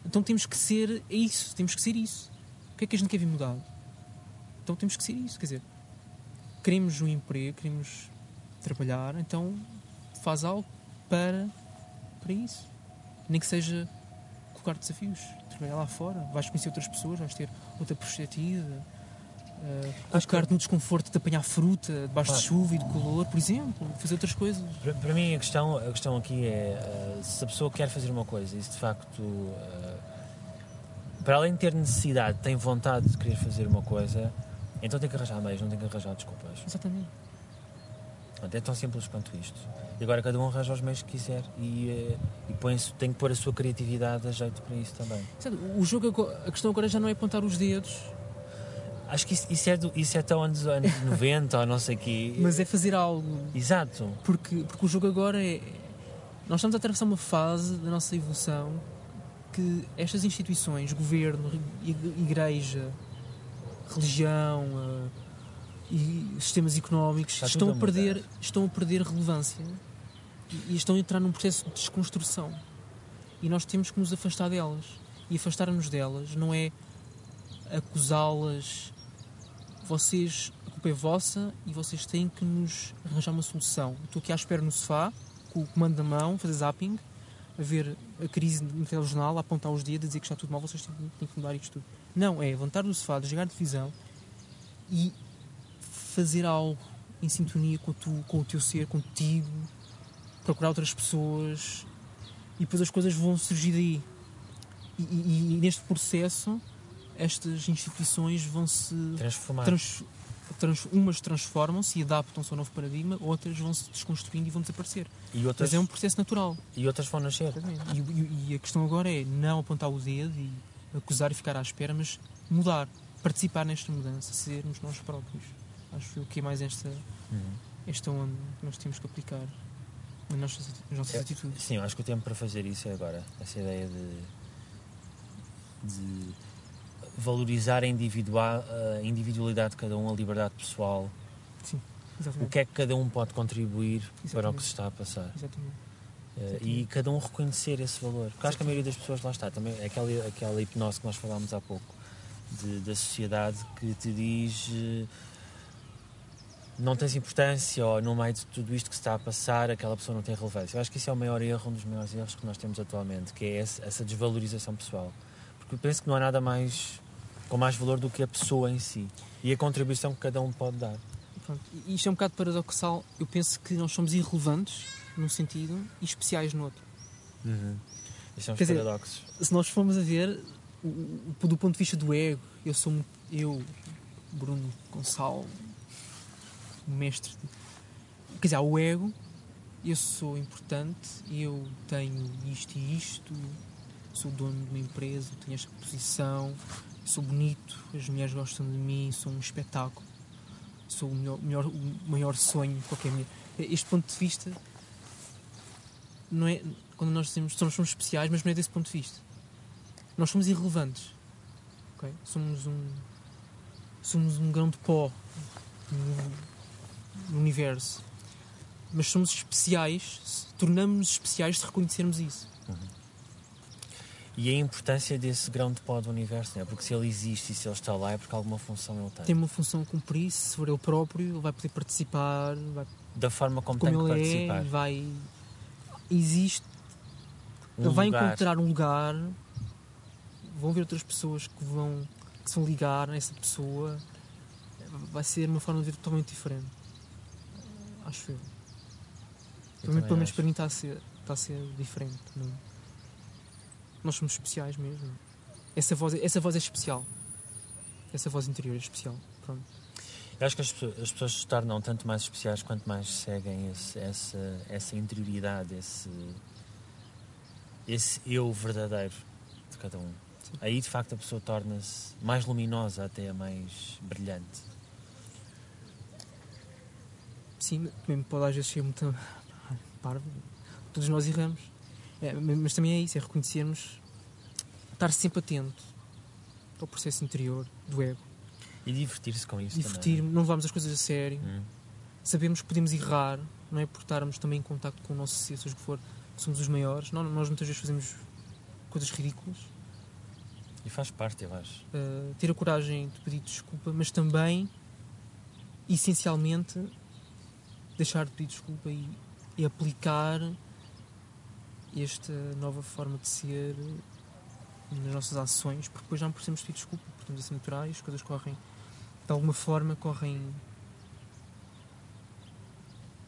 então temos que ser isso. O que é que a gente quer ver mudado? Então temos que ser isso, quer dizer, queremos um emprego, queremos trabalhar, então faz algo para isso. Nem que seja colocar desafios, trabalhar lá fora, vais conhecer outras pessoas, vais ter outra perspectiva, colocar-te no desconforto de apanhar fruta debaixo de chuva e de calor, por exemplo, fazer outras coisas. Para mim a questão aqui é se a pessoa quer fazer uma coisa e se de facto para além de ter necessidade, tem vontade de querer fazer uma coisa, então tem que arranjar meios, não tem que arranjar desculpas. Exatamente. É tão simples quanto isto. E agora cada um arranja os meios que quiser e tem que pôr a sua criatividade a jeito para isso também. O jogo, a questão agora já não é apontar os dedos. Acho que isso é tão anos 90 ou não sei o quê. Mas é fazer algo. Exato. Porque o jogo agora é... Nós estamos a atravessar uma fase da nossa evolução que estas instituições, governo, igreja, religião... e sistemas económicos estão a perder relevância e estão a entrar num processo de desconstrução e nós temos que nos afastar delas, e afastar-nos delas não é acusá-las, a culpa é vossa e vocês têm que nos arranjar uma solução. Estou aqui à espera no sofá com o comando na mão, fazer zapping, a ver a crise no telejornal, a apontar os dedos, a dizer que está tudo mal, vocês têm que mudar isto tudo. Não, é levantar do sofá, desligar a televisão e fazer algo em sintonia com o teu ser, contigo, procurar outras pessoas, e depois as coisas vão surgir daí. E neste processo estas instituições vão se transformar. Umas transformam-se e adaptam-se ao novo paradigma, outras vão se desconstruindo e vão desaparecer. Mas é um processo natural. E outras vão nascer. E a questão agora é não apontar o dedo e acusar e ficar à espera, mas mudar, participar nesta mudança, sermos nós próprios. Acho que é mais esta onda que nós temos que aplicar nas nossas atitudes. Sim, eu acho que o tempo para fazer isso é agora. Essa ideia de valorizar a individualidade de cada um, a liberdade pessoal. Sim, exatamente. O que é que cada um pode contribuir para o que se está a passar. Exatamente. E cada um reconhecer esse valor. Porque acho que a maioria das pessoas lá está. Também aquela hipnose que nós falámos há pouco da sociedade que te diz... não tens importância, ou no meio de tudo isto que se está a passar, aquela pessoa não tem relevância. Eu acho que isso é o maior erro, um dos maiores erros que nós temos atualmente, que é essa desvalorização pessoal. Porque eu penso que não há nada com mais valor do que a pessoa em si e a contribuição que cada um pode dar. Pronto. E isto é um bocado paradoxal. Eu penso que nós somos irrelevantes num sentido e especiais no outro. Isto são os paradoxos. Se nós formos a ver, do ponto de vista do ego, eu Bruno Gonçalo, mestre, quer dizer, há o ego, eu sou importante, eu tenho isto e isto, sou dono de uma empresa, tenho esta posição, sou bonito, as mulheres gostam de mim, sou um espetáculo, sou o maior sonho de qualquer mulher. Este ponto de vista não é, quando nós dizemos que nós somos especiais, mas não é desse ponto de vista. Nós somos irrelevantes, okay? Somos um grão de pó no universo, mas somos especiais, tornamos-nos especiais se reconhecermos isso. E a importância desse grão de pó do universo, não é? Porque se ele existe e se ele está lá é porque alguma função ele tem. Tem uma função a cumprir, se for ele próprio, ele vai poder participar, da forma como tem que participar. Existe, ele vai encontrar um lugar, vão ver outras pessoas que se vão ligar a essa pessoa, vai ser uma forma de ver totalmente diferente. Acho eu. Pelo menos para mim está a ser diferente. Não? Nós somos especiais mesmo. Essa voz é especial. Essa voz interior é especial. Pronto. Eu acho que as pessoas se tornam tanto mais especiais quanto mais seguem essa interioridade, esse eu verdadeiro de cada um. Aí de facto a pessoa torna-se mais luminosa, até mais brilhante. Sim, mesmo pode às vezes ser muito parvo. Todos nós erramos. Mas também é isso, é reconhecermos, estar sempre atento ao processo interior do ego. E divertir-se com isso Divertir, não levarmos as coisas a sério. também. Sabemos que podemos errar, não é? Por estarmos também em contacto com o nosso ser, seja o que for, que somos os maiores. Nós muitas vezes fazemos coisas ridículas. E faz parte, eu acho. Ter a coragem de pedir desculpa, mas também, essencialmente, deixar de pedir desculpa e aplicar esta nova forma de ser nas nossas ações, porque depois já não precisamos pedir desculpa, porque estamos a ser naturais, as coisas correm, de alguma forma,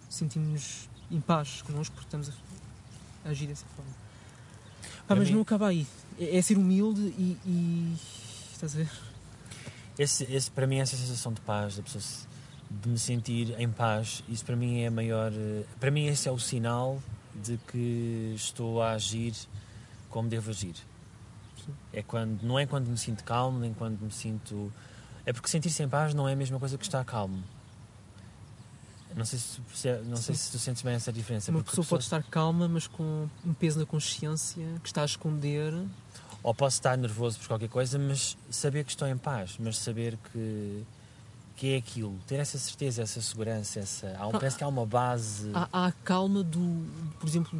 sentimos-nos em paz connosco, porque estamos a agir dessa forma. Mas não acaba aí. É ser humilde e estás a ver? Esse, para mim, essa sensação de paz, da pessoa de me sentir em paz, isso para mim é a maior. Para mim, esse é o sinal de que estou a agir como devo agir. Sim. Não é quando me sinto calmo, nem quando me sinto. É porque sentir-se em paz não é a mesma coisa que estar calmo. Não sei se tu sentes bem essa diferença. Uma pessoa pode estar calma, mas com um peso na consciência que está a esconder. Ou posso estar nervoso por qualquer coisa, mas saber que estou em paz, mas saber que é aquilo, ter essa certeza, essa segurança, parece que há uma base. Há a calma por exemplo,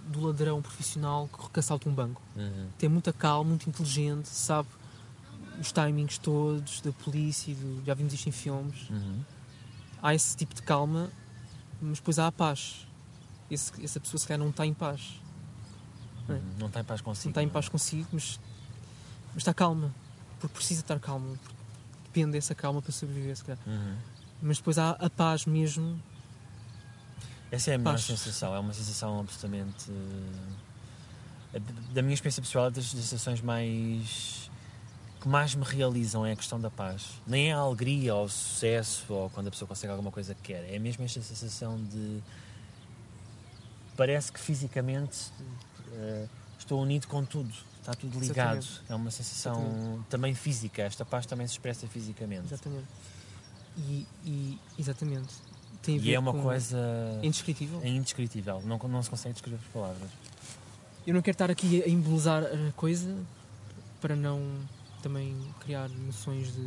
do ladrão profissional que assalta um banco. Uhum. Tem muita calma, muito inteligente, sabe os timings todos da polícia, já vimos isto em filmes. Uhum. Há esse tipo de calma, mas depois há a paz. Essa pessoa se calhar não está em paz. Não está em paz consigo. Não está em paz consigo, mas está calma, porque precisa estar calma, porque depende dessa calma para sobreviver, se calhar. Uhum. Mas depois há a paz mesmo. Essa é a melhor sensação, é uma sensação absolutamente. Da minha experiência pessoal, das sensações que mais me realizam é a questão da paz. Nem é a alegria ou o sucesso ou quando a pessoa consegue alguma coisa que quer, é mesmo esta sensação de. Parece que fisicamente estou unido com tudo, está tudo ligado. Exatamente. É uma sensação também física, esta paz também se expressa fisicamente. Exatamente. E exatamente. Tem a ver e é uma coisa. É indescritível. É indescritível, não se consegue descrever por palavras. Eu não quero estar aqui a embelezar a coisa para não também criar noções de.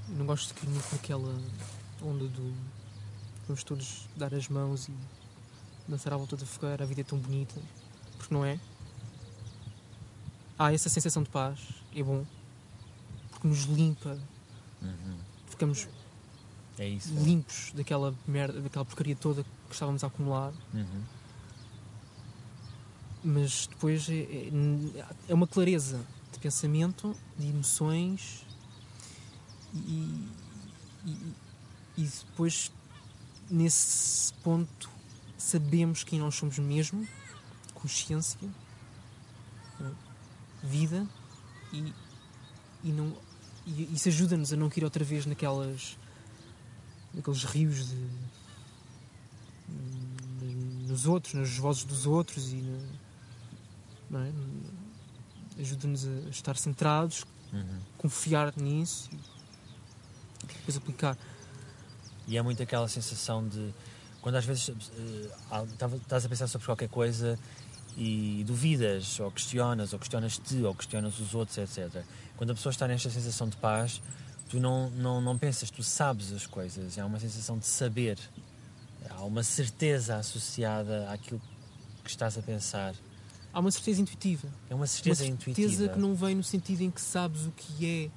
Eu não gosto de cair muito naquela onda do. Vamos todos dar as mãos e dançar à volta da fogueira, a vida é tão bonita, porque não é. Há essa sensação de paz, é bom, porque nos limpa, ficamos limpos daquela merda, daquela porcaria toda que estávamos a acumular. Mas depois é uma clareza de pensamento, de emoções e depois nesse ponto sabemos quem nós somos mesmo, consciência, vida e isso ajuda-nos a não cair outra vez naqueles rios nos outros, nas vozes dos outros e não é? Ajuda-nos a estar centrados, confiar nisso e depois aplicar. E é muito aquela sensação de quando às vezes estás a pensar sobre qualquer coisa e duvidas, ou questionas-te, ou questionas os outros, etc. Quando a pessoa está nesta sensação de paz, tu não pensas, tu sabes as coisas. Há uma sensação de saber, há uma certeza associada àquilo que estás a pensar. Há uma certeza intuitiva. É uma certeza intuitiva. Uma certeza que não vem no sentido em que sabes o que é,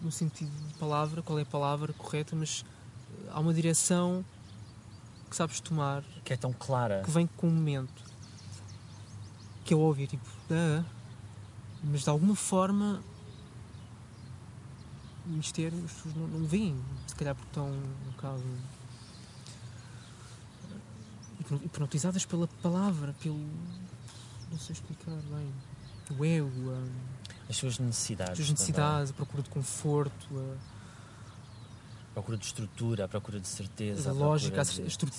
no sentido de palavra, qual é a palavra correta, mas há uma direção que sabes tomar. Que é tão clara. Que vem com o momento. Que é óbvio, tipo, mas de alguma forma o mistério as pessoas não veem, se calhar porque estão um bocado hipnotizadas pela palavra, não sei explicar bem, o ego, as suas necessidades, a procura de conforto, a procura de estrutura, a procura de certeza, a lógica,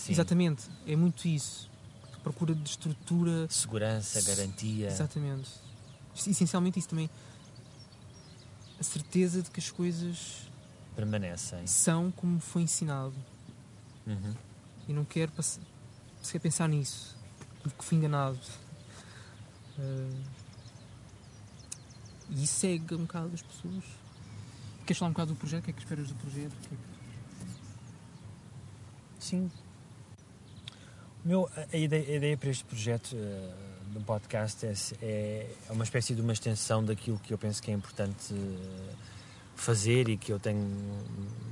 exatamente, é muito isso. procura de estrutura, segurança, garantia. Exatamente. Essencialmente isso também, a certeza de que as coisas permanecem, são como foi ensinado. E não quero sequer pensar nisso, porque fui enganado. E isso cega um bocado as pessoas. Queres falar um bocado do projeto? O que é que esperas do projeto? Sim. A ideia para este projeto do podcast é uma espécie de uma extensão daquilo que eu penso que é importante fazer e que eu tenho,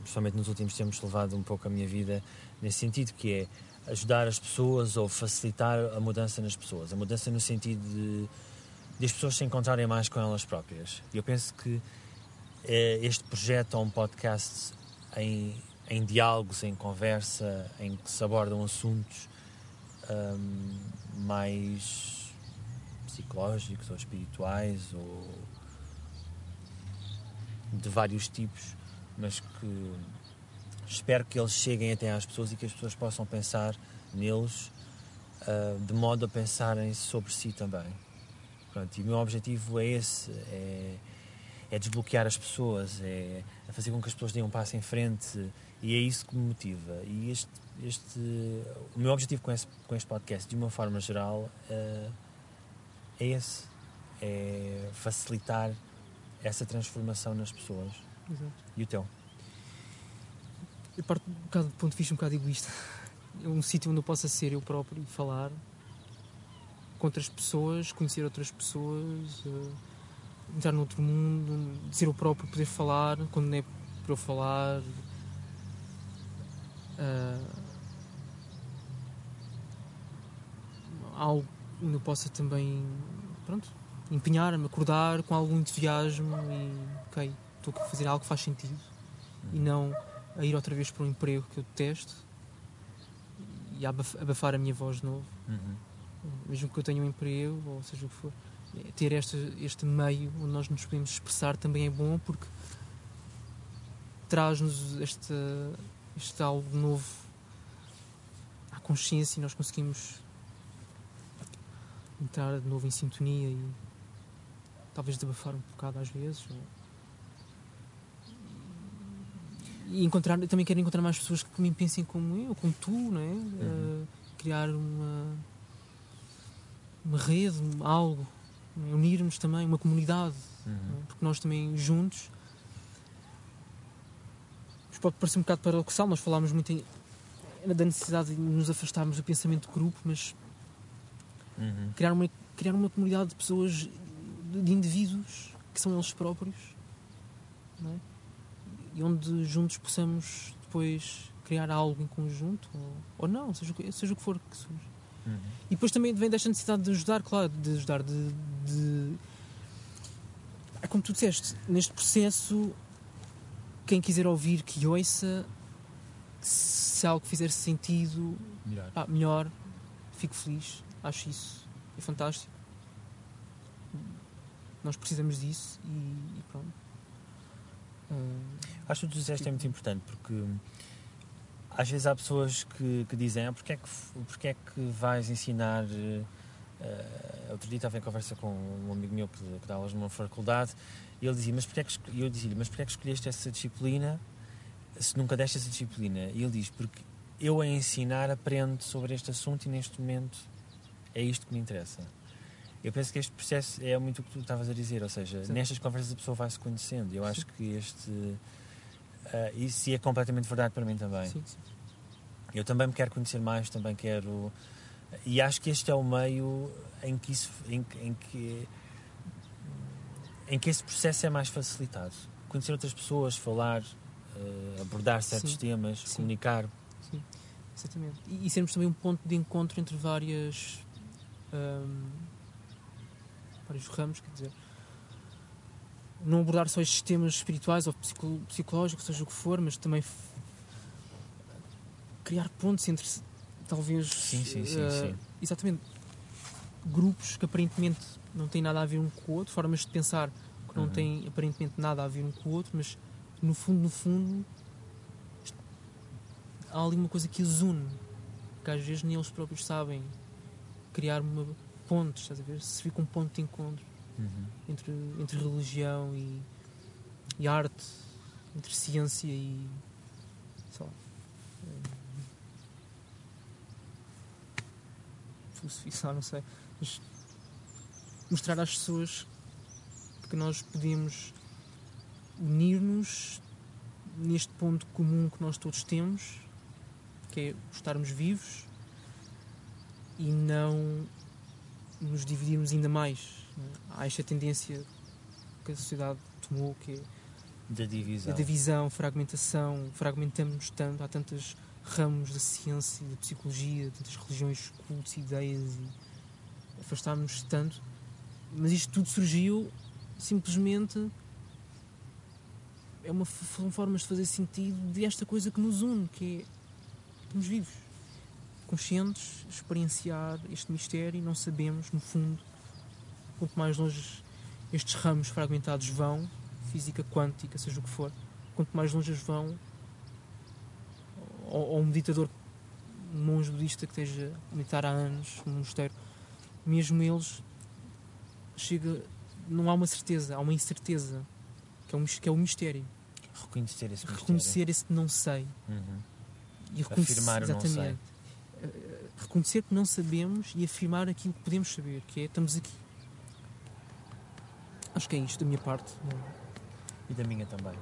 principalmente nos últimos tempos, levado um pouco a minha vida nesse sentido, que é ajudar as pessoas ou facilitar a mudança nas pessoas. A mudança no sentido de as pessoas se encontrarem mais com elas próprias. E eu penso que este projeto ou um podcast em diálogos, em conversa, em que se abordam assuntos mais psicológicos ou espirituais ou de vários tipos, mas que espero que eles cheguem até às pessoas e que as pessoas possam pensar neles de modo a pensarem sobre si também. Pronto, e o meu objetivo é esse, é desbloquear as pessoas, é fazer com que as pessoas deem um passo em frente, e é isso que me motiva. E o meu objetivo com este podcast, de uma forma geral, é esse, é facilitar essa transformação nas pessoas. Exato. E o teu? Eu parto um bocado do ponto de vista um bocado egoísta. É um sítio onde eu possa ser eu próprio e falar com outras pessoas, conhecer outras pessoas, entrar noutro mundo, ser eu próprio, poder falar quando não é para eu falar. Algo onde eu possa também, pronto, empenhar-me, acordar com algum entusiasmo e, ok, estou a fazer algo que faz sentido e não a ir outra vez para um emprego que eu detesto e a abafar a minha voz de novo. Mesmo que eu tenha um emprego, ou seja o que for, ter este meio onde nós nos podemos expressar também é bom, porque traz-nos este algo novo à consciência e nós conseguimos entrar de novo em sintonia e talvez desabafar um bocado às vezes. E eu também quero encontrar mais pessoas que também pensem como eu, como tu, não é? Criar uma rede, algo, não é? Unirmos também, uma comunidade, não é? Porque nós também juntos, pode parecer um bocado paradoxal, nós falámos muito da necessidade de nos afastarmos do pensamento de grupo, mas criar uma comunidade de pessoas, de indivíduos que são eles próprios, não é? E onde juntos possamos depois criar algo em conjunto ou não, seja o que for que surja. E depois também vem desta necessidade de ajudar, claro, é como tu disseste, neste processo, quem quiser ouvir que ouça, se algo fizer sentido, melhor, fico feliz, acho isso é fantástico. Nós precisamos disso e pronto. Acho que o que tu disseste é muito importante, porque às vezes há pessoas que dizem porque é que vais ensinar. Outro dia estava em conversa com um amigo meu que dá aulas numa faculdade e ele dizia, eu dizia-lhe, mas porque é que escolheste essa disciplina se nunca deste essa disciplina? E ele diz, porque eu a ensinar aprendo sobre este assunto e neste momento é isto que me interessa. Eu penso que este processo é muito o que tu estavas a dizer, ou seja, sim, nestas conversas a pessoa vai se conhecendo. Eu acho que isso é completamente verdade para mim também. Sim. Eu também me quero conhecer mais, também quero, e acho que este é o meio em que esse processo é mais facilitado. Conhecer outras pessoas, falar, abordar certos temas, comunicar. Sim, exatamente. E sermos também um ponto de encontro entre vários ramos, quer dizer, não abordar só estes temas espirituais ou psicológicos, seja o que for, mas também criar pontos entre, talvez, sim. exatamente, grupos que aparentemente não têm nada a ver um com o outro, formas de pensar que não têm aparentemente nada a ver um com o outro, mas no fundo há ali uma coisa que os une, que às vezes nem eles próprios sabem criar uma ponte, estás a ver? Servir como ponto de encontro entre religião e arte, entre ciência e, sei lá, filosofia, não sei, mas mostrar às pessoas que nós podemos unir-nos neste ponto comum que nós todos temos, que é estarmos vivos e não nos dividirmos ainda mais. Há esta tendência que a sociedade tomou, que é da divisão. a divisão, fragmentação, fragmentamos-nos tanto, há tantos ramos da ciência, da psicologia, tantas religiões, cultos, ideias, e afastámos-nos tanto, mas isto tudo surgiu simplesmente, são formas de fazer sentido desta coisa que nos une, que é estamos vivos, conscientes, experienciar este mistério, e não sabemos, no fundo, quanto mais longe estes ramos fragmentados vão, física quântica, seja o que for, quanto mais longe eles vão, ou um meditador, um monge budista que esteja a meditar há anos num mosteiro, mesmo eles, não há uma certeza, há uma incerteza, que é o mistério. Reconhecer esse mistério. Reconhecer esse não sei. E afirmar o não sei. Reconhecer que não sabemos e afirmar aquilo que podemos saber, que é, estamos aqui. Acho que é isto da minha parte. E da minha também.